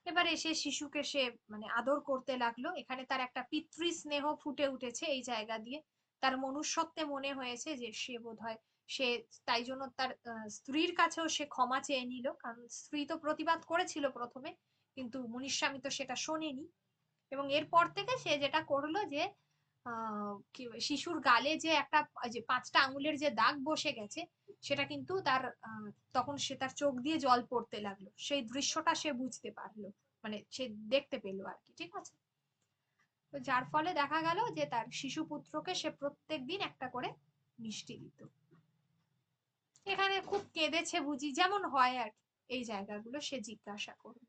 S2: এবার এসে শিশুকে সে মানে আদর করতে লাগলো, এখানে তার একটা পিতৃ স্নেহ ফুটে উঠেছে এই জায়গা দিয়ে। তার মনুষ্যত্বে মনে হয়েছে যে সে বোধহয় সে, তাই জন্য তার স্ত্রীর কাছেও সে ক্ষমা চেয়ে নিল, কারণ স্ত্রী তো প্রতিবাদ করেছিল প্রথমে, কিন্তু মুনিস্বামী তো সেটা শোনেনি। এবং এরপর থেকে সে যেটা করলো যে শিশুর গালে যে একটা, যে 5টা আঙুলের যে দাগ বসে গেছে, সেটা কিন্তু তার তখন সে তার চোখ দিয়ে জল পড়তে লাগলো, সেই দৃশ্যটা সে বুঝতে পারলো, মানে সে দেখতে পেলো আর কি, ঠিক আছে। তো যার ফলে দেখা গেল যে তার শিশু পুত্রকে সে প্রত্যেক দিন একটা করে মিষ্টি দিত। এখানে খুব কেঁদেছে বুঝি, যেমন হয় আর কি, এই জায়গাগুলো সে জিজ্ঞাসা করলো।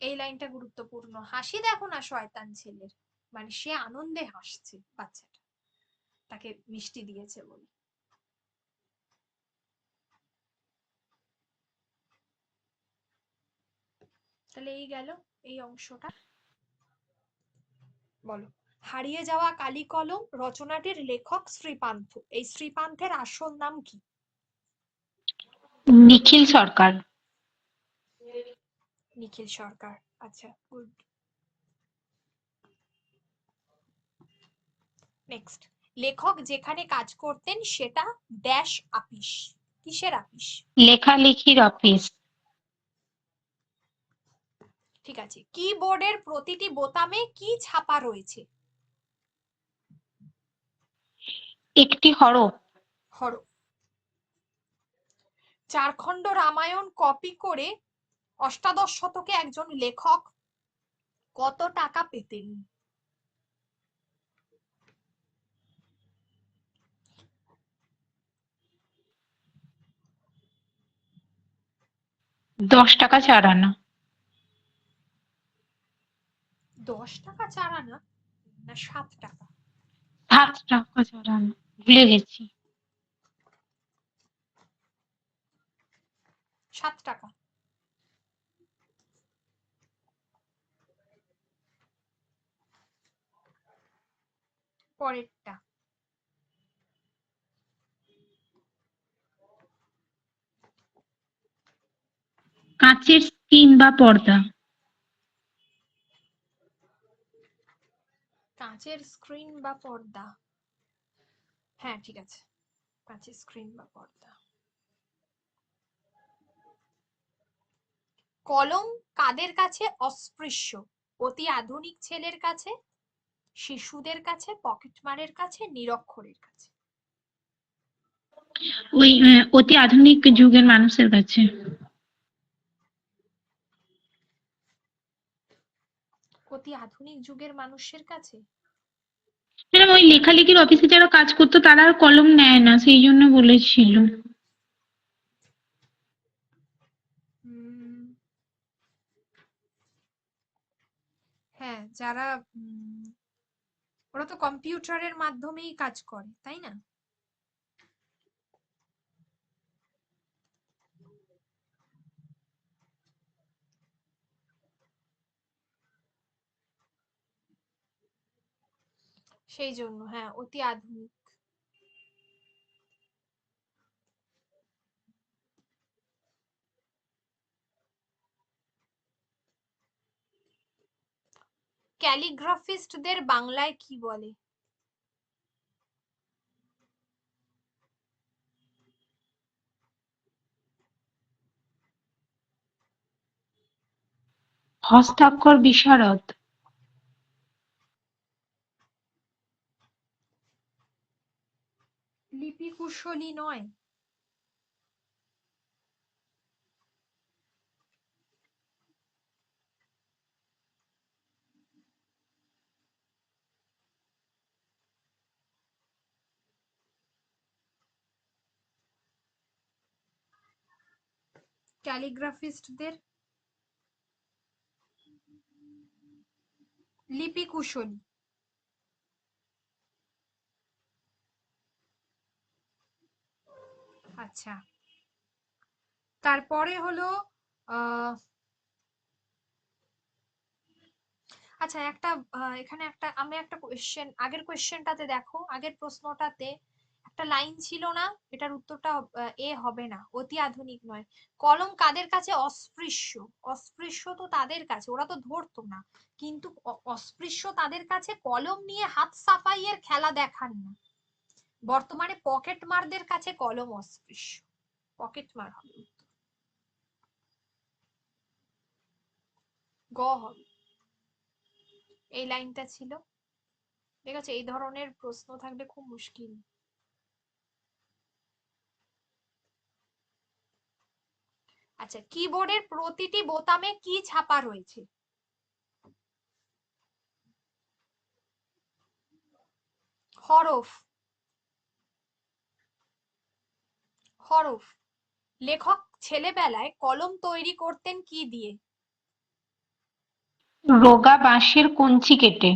S2: এই লাইনটা গুরুত্বপূর্ণ, হাসি দেখো না শয়তান ছেলের, মানে সে আনন্দে হাসছে বাচ্চাটা, তাকে মিষ্টি দিয়েছে বলে। তাহলে এই গেল এই অংশটা। বলো। হারিয়ে যাওয়া কালি কলম রচনাটির লেখক শ্রীপান্থ। এই শ্রীপান্থের আসল নাম কি?
S1: নিখিল সরকার।
S2: নিখিল সরকার। আচ্ছা, গুড। নেক্সট, লেখক যেখানে কাজ করতেন সেটা ড্যাশ আপিস। কিসের আপিস?
S1: লেখালেখির অফিস।
S2: ঠিক আছে। কিবোর্ডের প্রতিটি বোতামে কি ছাপা রয়েছে?
S1: একটি হরফ।
S2: হরফ। চারখণ্ড রামায়ণ কপি করে অষ্টাদশ শতকে একজন লেখক কত টাকা পেতেন?
S1: 10 টাকা 4 আনা।
S2: 10 টাকা 4 আনা না 7 টাকা?
S1: 7 টাকা 4 আনা, ভুলে গেছি।
S2: 7 টাকা। পরেরটা,
S1: কাঁচের স্ক্রিন বা পর্দা।
S2: কাঁচের স্ক্রিন বা পর্দা। হ্যাঁ, ঠিক আছে, কাঁচের স্ক্রিন বা পর্দা। কলম কাদের কাছে অস্পৃশ্য? অতি আধুনিক ছেলের কাছে, শিশুদের কাছে, পকেটমারের কাছে, নিরক্ষরের কাছে?
S1: ওই অতি আধুনিক যুগের মানুষের কাছে।
S2: অতি আধুনিক যুগের মানুষের কাছে।
S1: ম্যাডাম, ওই লেখালেখির অফিসে যারা কাজ করতো তারা আর কলম নেয় না, সেই জন্য বলেছিল।
S2: হ্যাঁ, যারা ওরা তো কম্পিউটারের মাধ্যমেই কাজ করে, তাই না? সেই জন্য হ্যাঁ, অতি আধুনিক। ক্যালিগ্রাফিস্টদের বাংলায় কি বলে?
S1: হস্তাক্ষর বিশারদ।
S2: লিপি কুশলী নয়? ক্যালিগ্রাফিস্টদের লিপি কুশলী। আচ্ছা, তারপরে হলো আচ্ছা, এখানে আমি একটা কোয়েশ্চেন, আগের কোয়েশ্চেনটাতে দেখো, আগের প্রশ্নটাতে একটা লাইন ছিল না, এটার উত্তরটা এ হবে না, অতি আধুনিক নয়। কলম কাদের কাছে অস্পৃশ্য? অস্পৃশ্য তো তাদের কাছে, ওরা তো ধরতো না, কিন্তু অস্পৃশ্য তাদের কাছে কলম নিয়ে হাত সাফাইয়ের খেলা দেখান না। বর্তমানে পকেট মারদের কাছে কলম অস্পৃশ্য। পকেট মার হবে উত্তর। গ হবে। এই লাইনটা ছিল। ঠিক আছে, এই ধরনের প্রশ্ন থাকলে খুব মুশকিল। আচ্ছা, কিবোর্ডের প্রতিটি বোতামে কি ছাপা রয়েছে? হরফ। হরফ। লেখক ছেলেবেলায় কলম তৈরি করতেন কি দিয়ে?
S1: রোগা বাঁশের কঞ্চি কেটে।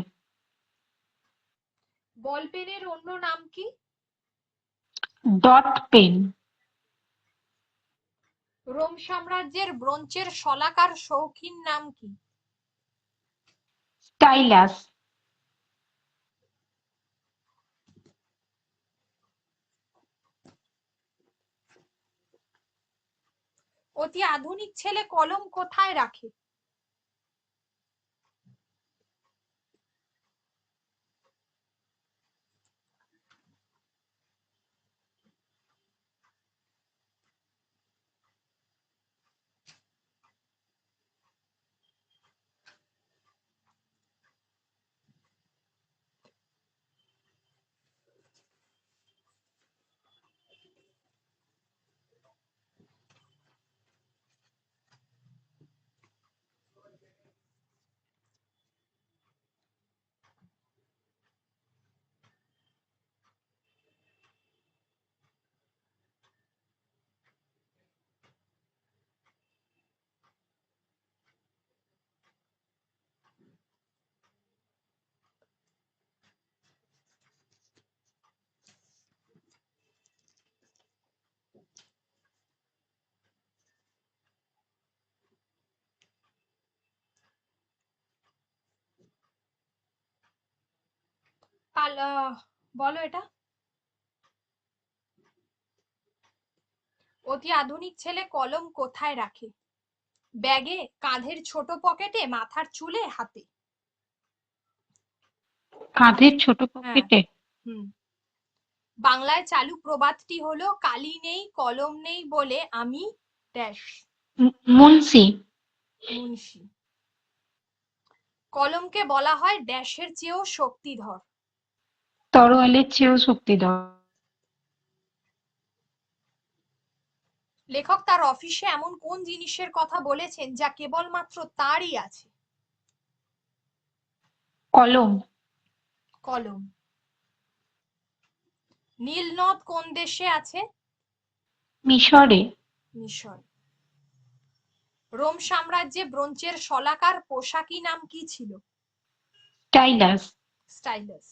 S2: বল পেনের অন্য নাম কি?
S1: Dot pen.
S2: রোম সাম্রাজ্যের ব্রোঞ্জের শলাকার শৌখিন নাম কি?
S1: স্টাইলাস।
S2: অতি আধুনিক ছেলে কলম কোথায় রাখে? বলো এটা। অতি আধুনিক ছেলে কলম কোথায় রাখে? ব্যাগে, কাঁধের ছোট পকেটে, মাথার চুলে, হাতে?
S1: কাঁধের ছোট
S2: হ্যাঁ।
S1: পকেটে।
S2: হুম। বাংলায় চালু প্রবাদটি হলো কালি নেই কলম নেই বলে আমি ড্যাশ।
S1: মুন্সি।
S2: মুন্সি। কলমকে বলা হয় ড্যাশের চেয়েও শক্তিধর।
S1: তরোয়ালের চেয়েও শক্তিধর।
S2: লেখক তার অফিসে এমন কোন জিনিসের কথা বলেছেন যা কেবলমাত্র তারই আছে?
S1: কলম।
S2: কলম। নীলনদ কোন দেশে আছে?
S1: মিশরে।
S2: মিশর। রোম সাম্রাজ্যে ব্রোঞ্জের শলাকার পোশাকি নাম কি ছিল?
S1: স্টাইলাস।
S2: স্টাইলাস।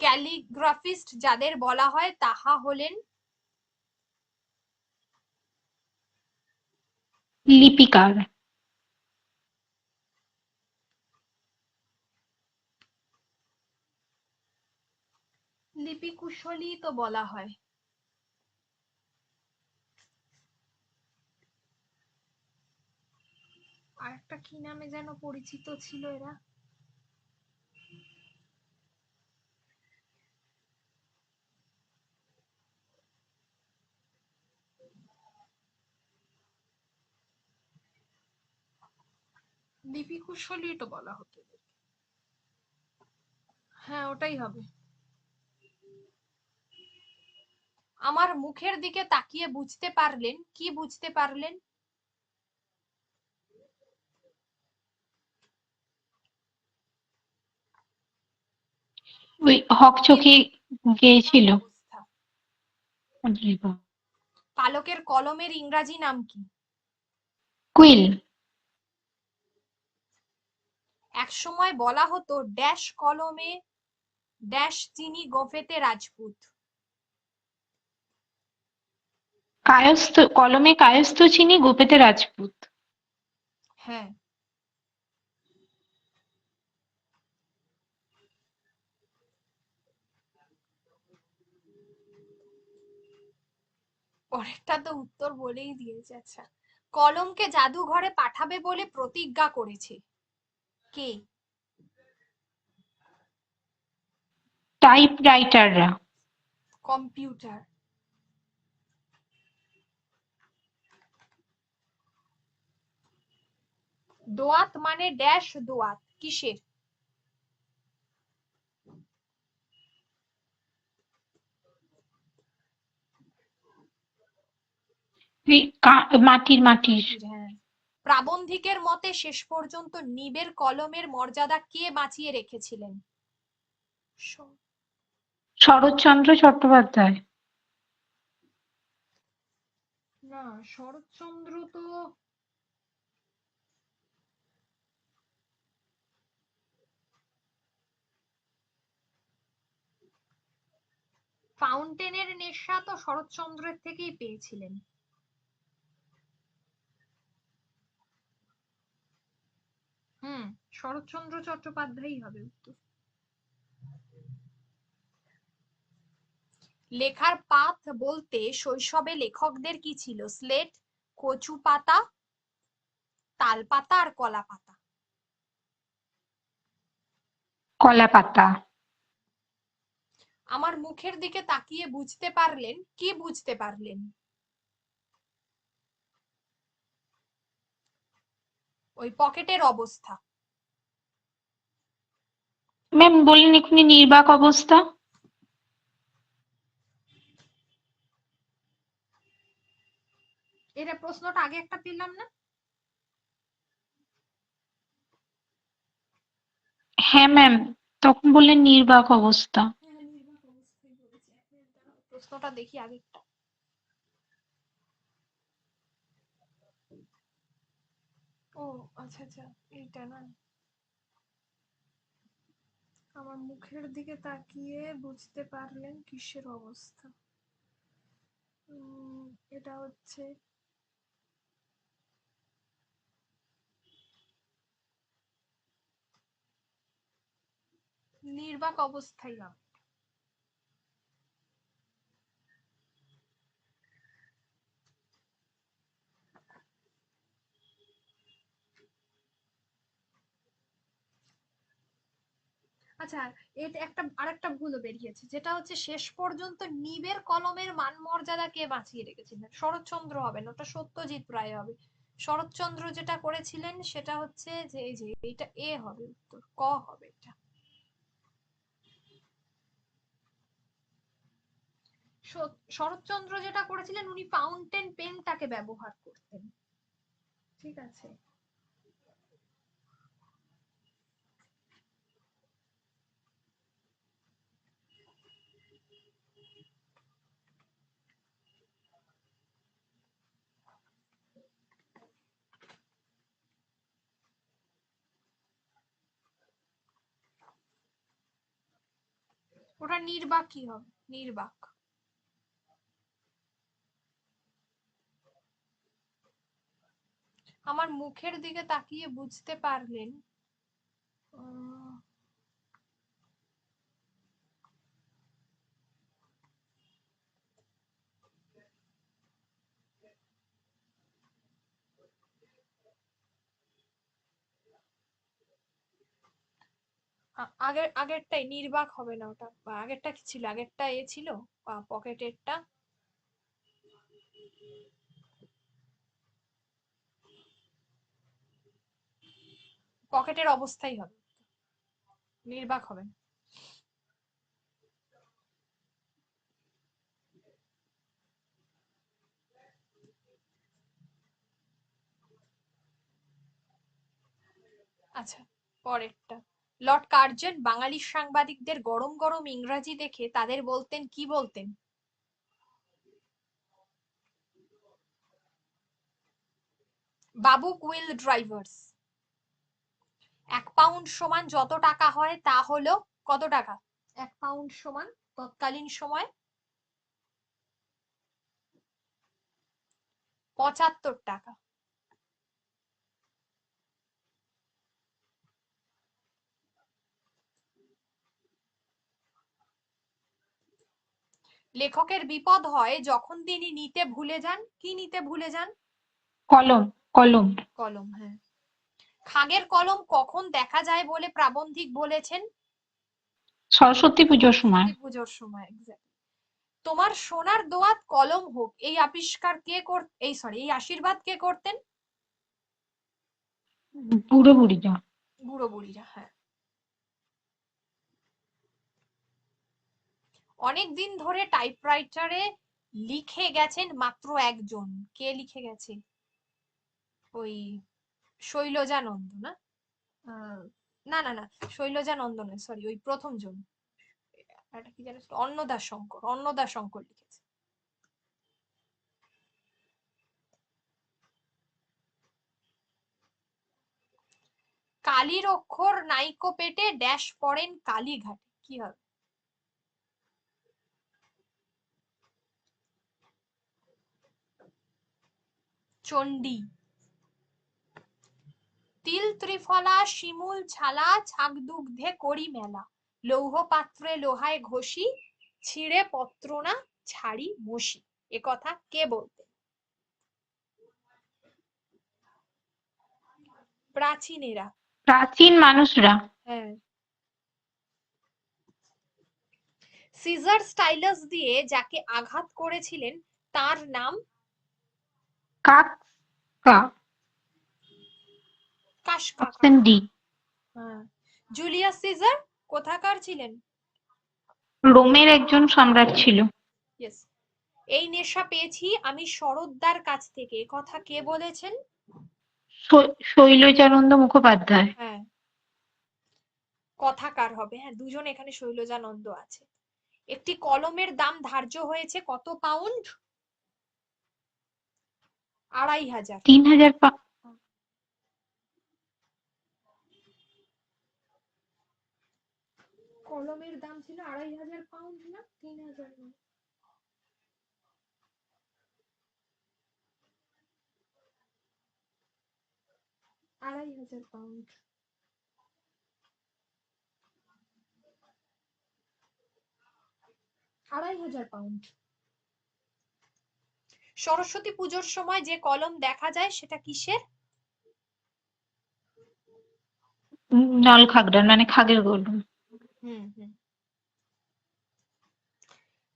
S2: ক্যালিগ্রাফিস্ট যাদের বলা হয় তাহা হলেন?
S1: লিপিকার।
S2: লিপিকুশলী তো বলা হয়। আর একটা কি নামে যেন পরিচিত ছিল এরা? লিপিকুশলী তো বলা হতো। হ্যাঁ, ওটাই হবে। আমার মুখের দিকে তাকিয়ে বুঝতে পারলেন কি? বুঝতে পারলেন?
S1: ওই হকচকি গেয়েছিল।
S2: অবস্থা। পালকের কলমের ইংরাজি নাম কি?
S1: কুইল।
S2: একসময় বলা হতো ড্যাশ কলমে ড্যাশ চিনি গোফেতে রাজপুত।
S1: কায়স্থ কলমে কায়স্থ চিনি গোপেতে রাজপুত।
S2: হ্যাঁ। পরেরটা তো উত্তর বলেই দিয়েছে। আচ্ছা, কলমকে জাদুঘরে পাঠাবে বলে প্রতিজ্ঞা করেছে কে?
S1: টাইপরাইটাররা।
S2: কম্পিউটার। দোয়াত মানে ড্যাশ দোয়াত কিসের?
S1: মাটির মাটির।
S2: হ্যাঁ। প্রাবন্ধিকের মতে শেষ পর্যন্ত নিবের কলমের মর্যাদা কে বাঁচিয়ে রেখেছিলেন?
S1: শরৎচন্দ্র চট্টোপাধ্যায়।
S2: না, শরৎচন্দ্র তো ফাউন্টেনের নেশা তো শরৎচন্দ্রের থেকেই পেয়েছিলেন। হুম, শরৎচন্দ্র চট্টোপাধ্যায়ই হবে উত্তর। লেখার পাথ বলতে শৈশবে লেখকদের কি ছিল? স্লেট, কচু পাতা, তাল পাতা আর কলা পাতা।
S1: কলা পাতা।
S2: আমার মুখের দিকে তাকিয়ে বুঝতে পারলেন, কি বুঝতে পারলেন? ওই পকেটের অবস্থা।
S1: ম্যাম বললেন এক্ষুনি নির্বাক অবস্থা।
S2: এটা প্রশ্নটা আগে একটা পেলাম না?
S1: হ্যাঁ ম্যাম, তখন বললেন নির্বাক অবস্থা।
S2: হ্যাঁ, নির্বাক অবস্থায় বলেছি। এক মিনিট দাঁড়াও, প্রশ্নটা দেখি আগেরটা। ও আচ্ছা আচ্ছা, এইটা না। আমার মুখের দিকে তাকিয়ে বুঝতে পারলেন কিসের অবস্থা? এটা হচ্ছে নির্বাক অবস্থায় হবে। আচ্ছা, এটা একটা আরেকটা ভুলও বেরিয়েছে, যেটা হচ্ছে শেষ পর্যন্ত নিবের কলমের মান মর্যাদা কে বাঁচিয়ে রেখেছিলেন? শরৎচন্দ্র হবে না, ওটা সত্যজিৎ রায় হবে। শরৎচন্দ্র যেটা করেছিলেন সেটা হচ্ছে যে এই যে এটা এ হবে, উত্তর ক হবে এটা। শরৎচন্দ্র যেটা করেছিলেন, উনি ফাউন্টেন পেনটাকে ব্যবহার করতেন। ঠিক আছে। ওটা নির্বাক কি হবে? নির্বাক। আমার মুখের দিকে তাকিয়ে বুঝতে পারলেন। আগেরটাই নির্বাক হবে না ওটা। আগেরটা কি ছিল? আগেরটা এ ছিল, পকেটেরটা। পকেটের অবস্থাই হবে, নির্বাক হবে না। আচ্ছা, পরেরটা। লর্ড কার্জন বাঙালি সাংবাদিকদের গরম গরম ইংরাজি দেখে তাদের বলতেন, কি বলতেন? বাবু কুইল ড্রাইভার্স। 1 পাউন্ড সমান যত টাকা হয় তা হলো কত টাকা? 1 পাউন্ড সমান তৎকালীন সময় 75 টাকা। লেখকের বিপদ হয় যখন তিনি নিতে ভুলে যান। কি নিতে ভুলে যান?
S1: কলম। কলম।
S2: কলম, হ্যাঁ। খাগের কলম কখন দেখা যায় বলে প্রাবন্ধিক বলেছেন?
S1: সরস্বতী পুজোর সময়।
S2: সরস্বতী পুজোর সময়, এক্স্যাক্টলি। তোমার সোনার দোয়াত কলম হোক, এই আবিষ্কার কে এই সরি, এই আশীর্বাদ কে করতেন?
S1: বুড়ো বুড়িরা।
S2: বুড়ো বুড়িরা, হ্যাঁ। অনেকদিন ধরে টাইপরাইটারে লিখে গেছেন মাত্র একজন। কে লিখে গেছে? ওই শৈলজা নন্দ না? না না না, শৈলজা নন্দ নয়, সরি, ওই প্রথম জন। এটা কি জানো? অন্নদা শঙ্কর। অন্নদা শঙ্কর লিখেছে। কালির অক্ষর নাইকো পেটে ড্যাশ পড়েন কালীঘাটে, কি হবে? চণ্ডী। তিল ত্রিফলা শিমুল ছালা ছাগদুগ্ধে করি মেলা, লৌহ পাত্রে লোহায় ঘষি ছিঁড়ে পত্র না ছাড়ি মসি, এ কথা কে বলতেন? প্রাচীনেরা।
S1: প্রাচীন মানুষরা।
S2: হ্যাঁ। সিজার স্টাইলাস দিয়ে যাকে আঘাত করেছিলেন তার নাম?
S1: কাফকা।
S2: কাশকা।
S1: Option D.
S2: হ্যাঁ। জুলিয়াস সিজার কোথাকার ছিলেন?
S1: রোমের একজন সম্রাট ছিল।
S2: ইয়েস। এই নেশা পেয়েছি আমি শরৎদার কাছ থেকে, এ কথা কে বলেছেন?
S1: শৈলজানন্দ মুখোপাধ্যায়।
S2: হ্যাঁ। কথাকার হবে, হ্যাঁ, দুজন এখানে শৈলজানন্দ আছে। একটি কলমের দাম ধার্য হয়েছে কত পাউন্ড? 2500।
S1: 3000।
S2: কলমের দাম ছিল 2500 না 3000? 2500 পাউন্ড। 2500 পাউন্ড। সরস্বতী পুজোর সময় যে কলম দেখা যায় সেটা কিসের?
S1: নল খাগড়ার, মানে খাগের কলম।
S2: হুম হুম।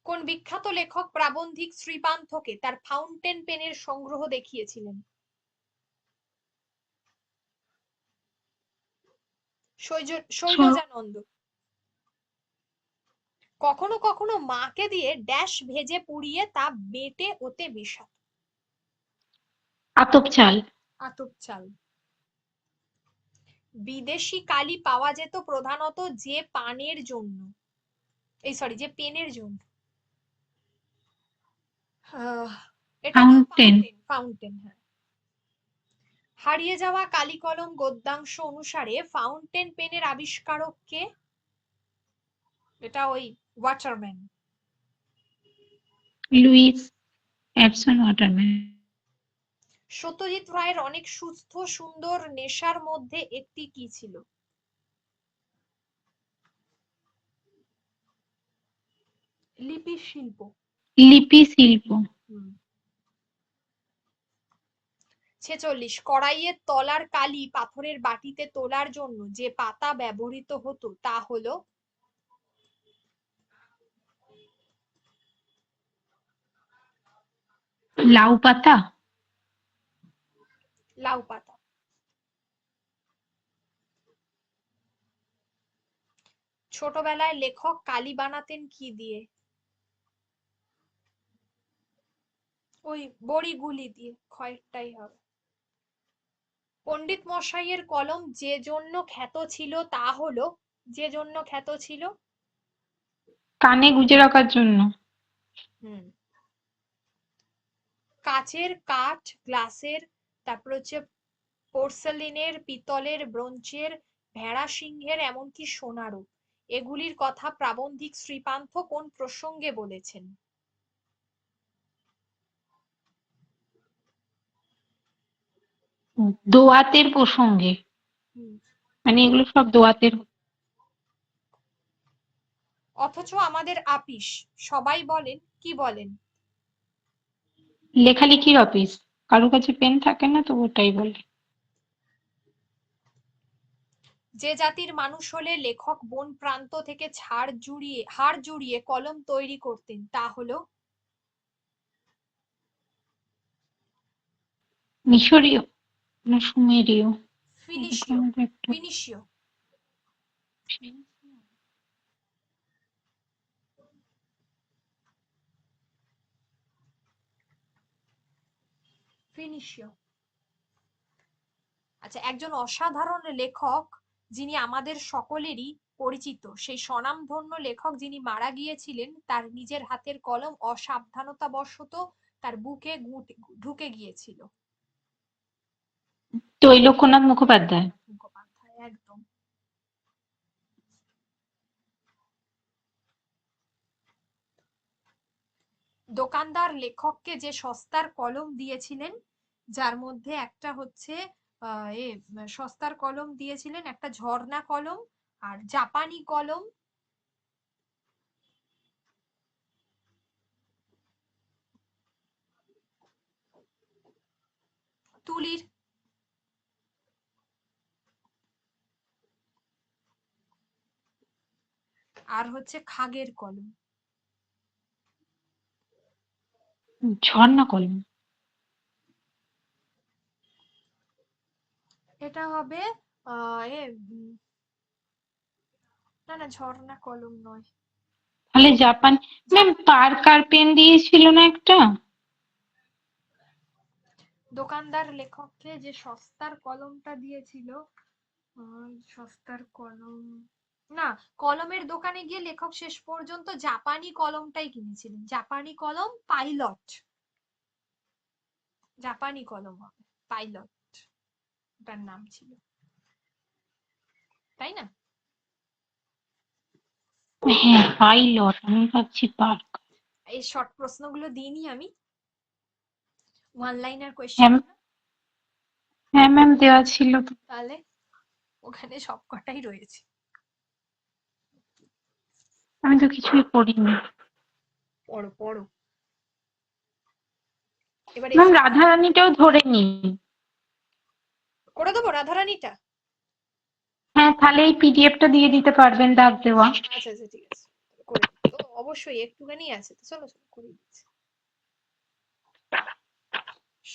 S2: কোন বিখ্যাত লেখক প্রাবন্ধিক শ্রীপান্থকে তার ফাউন্টেন পেনের সংগ্রহ দেখিয়েছিলেন? শৈলজানন্দ। কখনো কখনো মাকে দিয়ে ড্যাশ ভেজে পুড়িয়ে তা বেটে ওতে মেশাত?
S1: আতপ চাল।
S2: আতপ চাল। বিদেশি কালি পাওয়া যেত প্রধানত যে পানের জন্য, যে পেনের জন্য। এটা তো
S1: ফাউন্টেন।
S2: ফাউন্টেন, হ্যাঁ। হারিয়ে যাওয়া কালি কলম গদ্যাংশ অনুসারে ফাউন্টেন পেনের আবিষ্কারক কে? এটা ওই Waterman.
S1: Lewis Edson Waterman.
S2: Satyajit রায়ের অনেক সুস্থ সুন্দর নেশার মধ্যে একটি কি ছিল? লিপি শিল্প।
S1: লিপি শিল্প।
S2: 46, কড়াইয়ের তলার কালি পাথরের বাটিতে তোলার জন্য যে পাতা ব্যবহৃত হতো তা হলো?
S1: লাউ পাতা।
S2: লাউ পাতা। ছোটবেলায় লেখক কালি বানাতেন কি দিয়ে? ওই বড়ি গুলি দিয়ে, খয়েরটাই হবে। পণ্ডিত মশাইয়ের কলম যে জন্য খ্যাত ছিল তা হলো? যে জন্য খ্যাত ছিল?
S1: কানে গুজে রাখার জন্য।
S2: হুম। কাচের, কাঠ, গ্লাসের, তারপর হচ্ছে পোর্সেলিনের, পিতলের, ব্রোঞ্জের, ভেড়া সিংহের, এমনকি সোনারও, এগুলির কথা প্রাবন্ধিক শ্রীপান্থ কোন প্রসঙ্গে বলেছেন?
S1: দোয়াতের প্রসঙ্গে।
S2: হুম।
S1: মানে এগুলো সব দোয়াতের।
S2: অথচ আমাদের আপিস সবাই বলেন, কি বলেন?
S1: লেখালেখির অফিস। কারো কাছে পেন থাকে না তো ওটাই বলে।
S2: যে জাতির মানুষ হলে লেখক বন প্রান্ত থেকে হাড় জুড়িয়ে কলম তৈরি করতেন তা হলো?
S1: মিশরীয় না সুমেরীয়? এরকম
S2: ফিনিশীয়।
S1: একটা।
S2: ফিনিশীয়। ফিনিশীয়। আচ্ছা, একজন অসাধারণ লেখক যিনি আমাদের সকলেরই পরিচিত, সেই স্বনামধন্য লেখক যিনি মারা গিয়েছিলেন, তার নিজের হাতের কলম অসাবধানতাবশত তার বুকে ঢুকে গিয়েছিল।
S1: তৈলক্যনাথ মুখোপাধ্যায়।
S2: মুখোপাধ্যায়, একদম। দোকানদার লেখককে যে সস্তার কলম দিয়েছিলেন, যার মধ্যে একটা হচ্ছে সস্তার কলম দিয়েছিলেন, একটা ঝর্ণা কলম আর জাপানি কলম। আর হচ্ছে খাগের কলম।
S1: ঝর্ণা কলম।
S2: এটা হবে আহ এ না না, ঝর্ণা কলম নয়।
S1: তাহলে জাপান। ম্যাম
S2: জাপানি
S1: পার্কার পেন দিয়েছিল না একটা?
S2: দোকানদার লেখককে যে সস্তার কলমটা দিয়েছিল, সস্তার কলম, না, কলমের দোকানে গিয়ে লেখক শেষ পর্যন্ত জাপানি কলমটাই কিনেছিলেন। জাপানি কলম পাইলট, জাপানি কলম হবে পাইলট, ওটার নাম ছিল, তাই না?
S1: হ্যাঁ পাইলট, আমি ভাবছি পার্ক।
S2: এই শর্ট প্রশ্নগুলো দিইনি আমি, ওয়ান লাইনার কোয়েশ্চেন
S1: হ্যাঁ।
S2: গুলো,
S1: হ্যাঁ ম্যাম দেওয়া ছিল তো।
S2: তাহলে ওখানে সবকটাই রয়েছে।
S1: আমি তো কিছুই পড়িনি।
S2: পড়ো পড়ো। এবার
S1: ম্যাম
S2: এসো,
S1: রাধারানীটাও ধরে নি।
S2: করে দেবো রাধারানীটা।
S1: হ্যাঁ তাহলে এই পিডিএফটা দিয়ে দিতে পারবেন দাগ দেওয়া।
S2: আচ্ছা আচ্ছা, ঠিক আছে, করে তো অবশ্যই একটুখানি আছে তো, চলো চলো করে দিচ্ছি।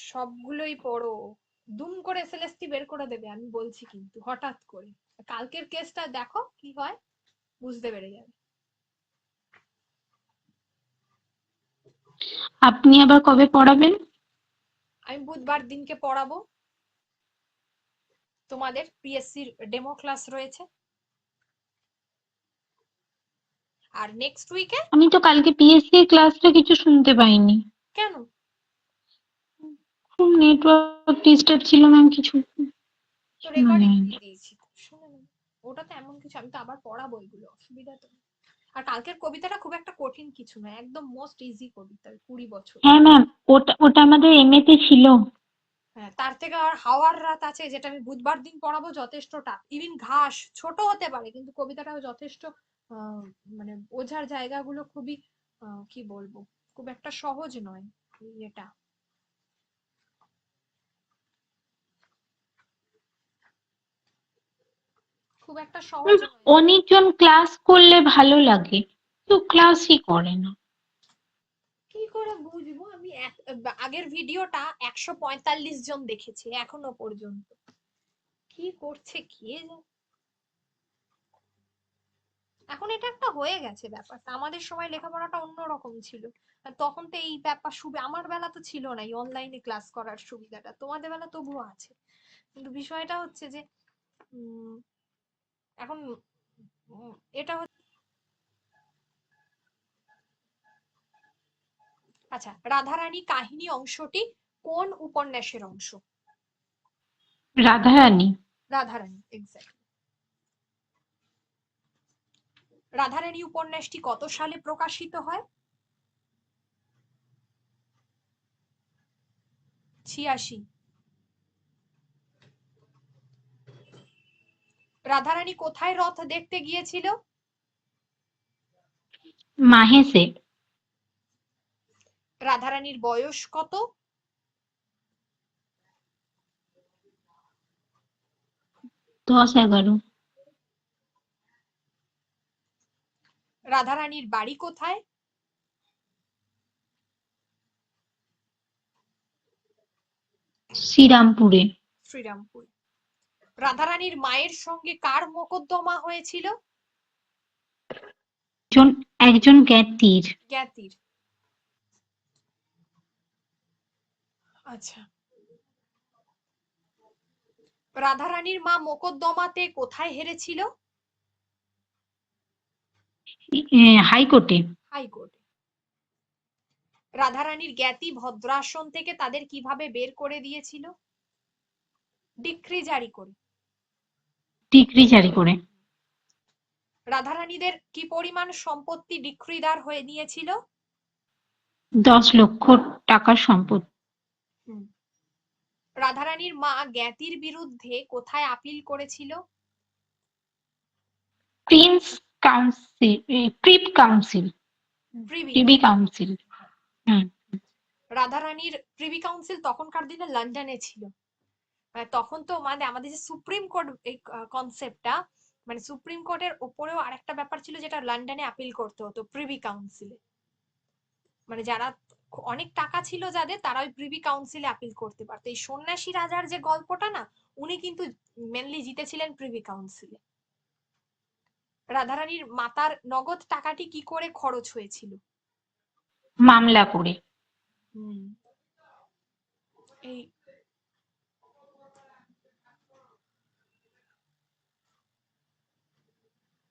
S2: সবগুলোই পড়ো, দুম করে এসএলএসটি বের করে দেবে, আমি বলছি কিন্তু হঠাৎ করে। কালকের কেসটা দেখো কি হয়, বুঝতে পেরে যাবে।
S1: আপনি আবার কবে পড়াবেন?
S2: আমি বুধবার দিনকে পড়াবো, তোমাদের পিএসসির ডেমো ক্লাস রয়েছে। আর নেক্সট উইকে,
S1: আমি তো কালকে পিএসসি এর ক্লাসটা কিছু শুনতে পাইনি।
S2: কেন?
S1: খুব নেটওয়ার্ক ডিস্টার্ব ছিল ম্যাম, কিছু
S2: তো
S1: শোনা
S2: রেকর্ডিং
S1: যায়নি।
S2: দিয়ে দিয়েছি তো, শুনে নেবে। ওটা তো এমন কিছু, আমি তো আবার পড়াবো, এগুলো অসুবিধা তো নেই। আর কালকের কবিতাটা খুব একটা কঠিন কিছু নয়, একদম মোস্ট ইজি কবিতা, 20 বছর।
S1: হ্যাঁ ম্যাম, ওটা ওটা আমাদের এমএতে ছিল।
S2: হ্যাঁ, তার থেকে আর হাওয়ার রাত আছে, যেটা আমি বুধবার দিন পড়াবো, যথেষ্ট টাফ। ইভিন ঘাস ছোট হতে পারে, কিন্তু কবিতাটাও যথেষ্ট আহ, মানে বোঝার জায়গাগুলো খুবই কি বলবো, খুব একটা সহজ নয় এটা, খুব একটা সহজ নয়।
S1: অনেকজন ক্লাস করলে ভালো লাগে, কেউ ক্লাসই করে না।
S2: কি করে বুঝবো আমি? আগের ভিডিওটা 145 জন দেখেছে এখনো পর্যন্ত, কি করছে কে জানে। এখন এটা একটা হয়ে গেছে ব্যাপারটা, আমাদের সময় লেখাপড়াটা অন্যরকম ছিল। আর তখন তো এই ব্যাপার আমার বেলা তো ছিল না এই অনলাইনে ক্লাস করার সুবিধাটা, তোমাদের বেলা তবুও আছে। কিন্তু বিষয়টা হচ্ছে যে উম, এখন এটা আচ্ছা, রাধারানী কাহিনী অংশটি কোন উপন্যাসের অংশ?
S1: রাধারানী।
S2: রাধারানী, এক্স্যাক্ট। রাধারানী উপন্যাসটি কত সালে প্রকাশিত হয়? 86। রাধারানী কোথায় রথ দেখতে গিয়েছিল?
S1: মাহেশে।
S2: রাধারানীর বয়স কত?
S1: 10-11।
S2: রাধারানীর বাড়ি কোথায়?
S1: শ্রীরামপুরে।
S2: শ্রীরামপুর। রাধারানীর মায়ের সঙ্গে কার মোকদ্দমা হয়েছিল?
S1: একজন একজন জ্ঞাতির।
S2: জ্ঞাতির। আচ্ছা, রাধারানীর মা মোকদ্দমাতে কোথায় হেরেছিল?
S1: হাইকোর্টে।
S2: হাইকোর্টে। রাধারানীর জ্ঞাতি ভদ্রাসন থেকে তাদের কিভাবে বের করে দিয়েছিল? ডিক্রি জারি করে।
S1: ডিক্রি জারি করে।
S2: রাধারানীদের কি পরিমাণ সম্পত্তি ডিক্রিদার হয়ে নিয়েছিল?
S1: 10 লক্ষ টাকার সম্পত্তি।
S2: হুম। রাধারানীর মা জ্ঞাতির বিরুদ্ধে কোথায় আপিল করেছিল?
S1: Prince council, privy council,
S2: privy
S1: privy council. হুম।
S2: রাধারানীর প্রিভি কাউন্সিল তখনকার দিনে লন্ডনে ছিল। তখন তো মানে আমাদের যে সুপ্রিম কোর্ট এই কনসেপ্টটা মানে সুপ্রিম কোর্টের ওপরেও আরেকটা ব্যাপার ছিল, যেটা লন্ডনে আপিল করতে হতো প্রিভি কাউন্সিলে। মানে যারা অনেক টাকা ছিল যাদের, তারা ওই প্রিভি কাউন্সিলে আপিল করতে পারতো। এই সন্ন্যাসী রাজার যে গল্পটা না, উনি কিন্তু মেনলি জিতেছিলেন প্রিভি কাউন্সিলে। রাধারানীর মাতার নগদ টাকাটি কি করে খরচ হয়েছিল?
S1: মামলা করে।
S2: হুম, এই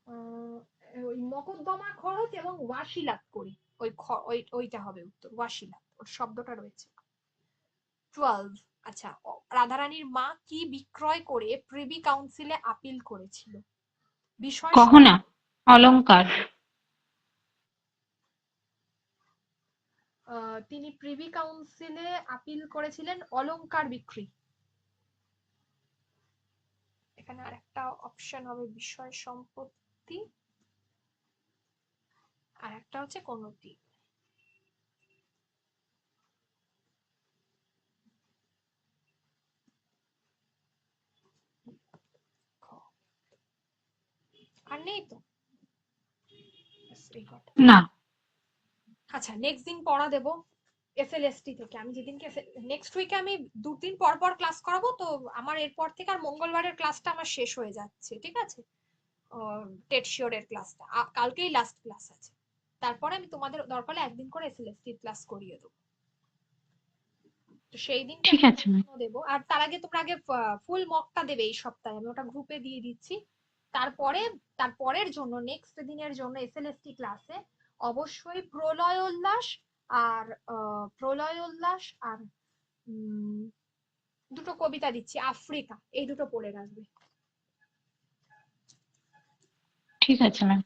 S2: আহ, ওই মকদ্দমা খরচ এবং ওয়াসিলাত করে। ওইটা হবে উত্তর, ওয়াসিলাত, ওর শব্দটা রয়েছে। 12। আচ্ছা, রাধারানীর মা কি বিক্রয় করে প্রিভি কাউন্সিলে আপিল করেছিল? বিষয়
S1: গহনা, অলংকার।
S2: তিনি প্রিভি কাউন্সিলে আপিল করেছিলেন অলংকার বিক্রি। এখানে আরেকটা অপশন হবে বিষয় সম্পত্তি, আর একটা হচ্ছে কোনটি। আর নেই তো?
S1: না।
S2: আচ্ছা, নেক্সট দিন পড়া দেবো এসএলএসটি থেকে। আমি যেদিনকে নেক্সট উইকে আমি 2 দিন পর পর ক্লাস করাবো, তো আমার এরপর থেকে আর মঙ্গলবারের ক্লাসটা আমার শেষ হয়ে যাচ্ছে, ঠিক আছে? টেট শিওরের ক্লাসটা কালকেই লাস্ট ক্লাস আছে। তারপরে আমি তোমাদের দরকার হলে একদিন করে এসএলএসটি ক্লাস করিয়ে দেবো। তো সেই দিনকে
S1: ঠিক
S2: আমি
S1: আছে ম্যাম।
S2: দেবো। আর তার আগে তোমরা আগে ফুল মকটা দেবে এই সপ্তাহে, আমি ওটা গ্রুপে দিয়ে দিচ্ছি। তারপরে তারপরের জন্য নেক্সট দিনের জন্য এসএলএসটি ক্লাসে অবশ্যই প্রলয় উল্লাস আর প্রলয় উল্লাস আর দুটো কবিতা দিচ্ছি, আফ্রিকা, এই দুটো পড়ে রাখবে।
S1: ঠিক আছে ম্যাম।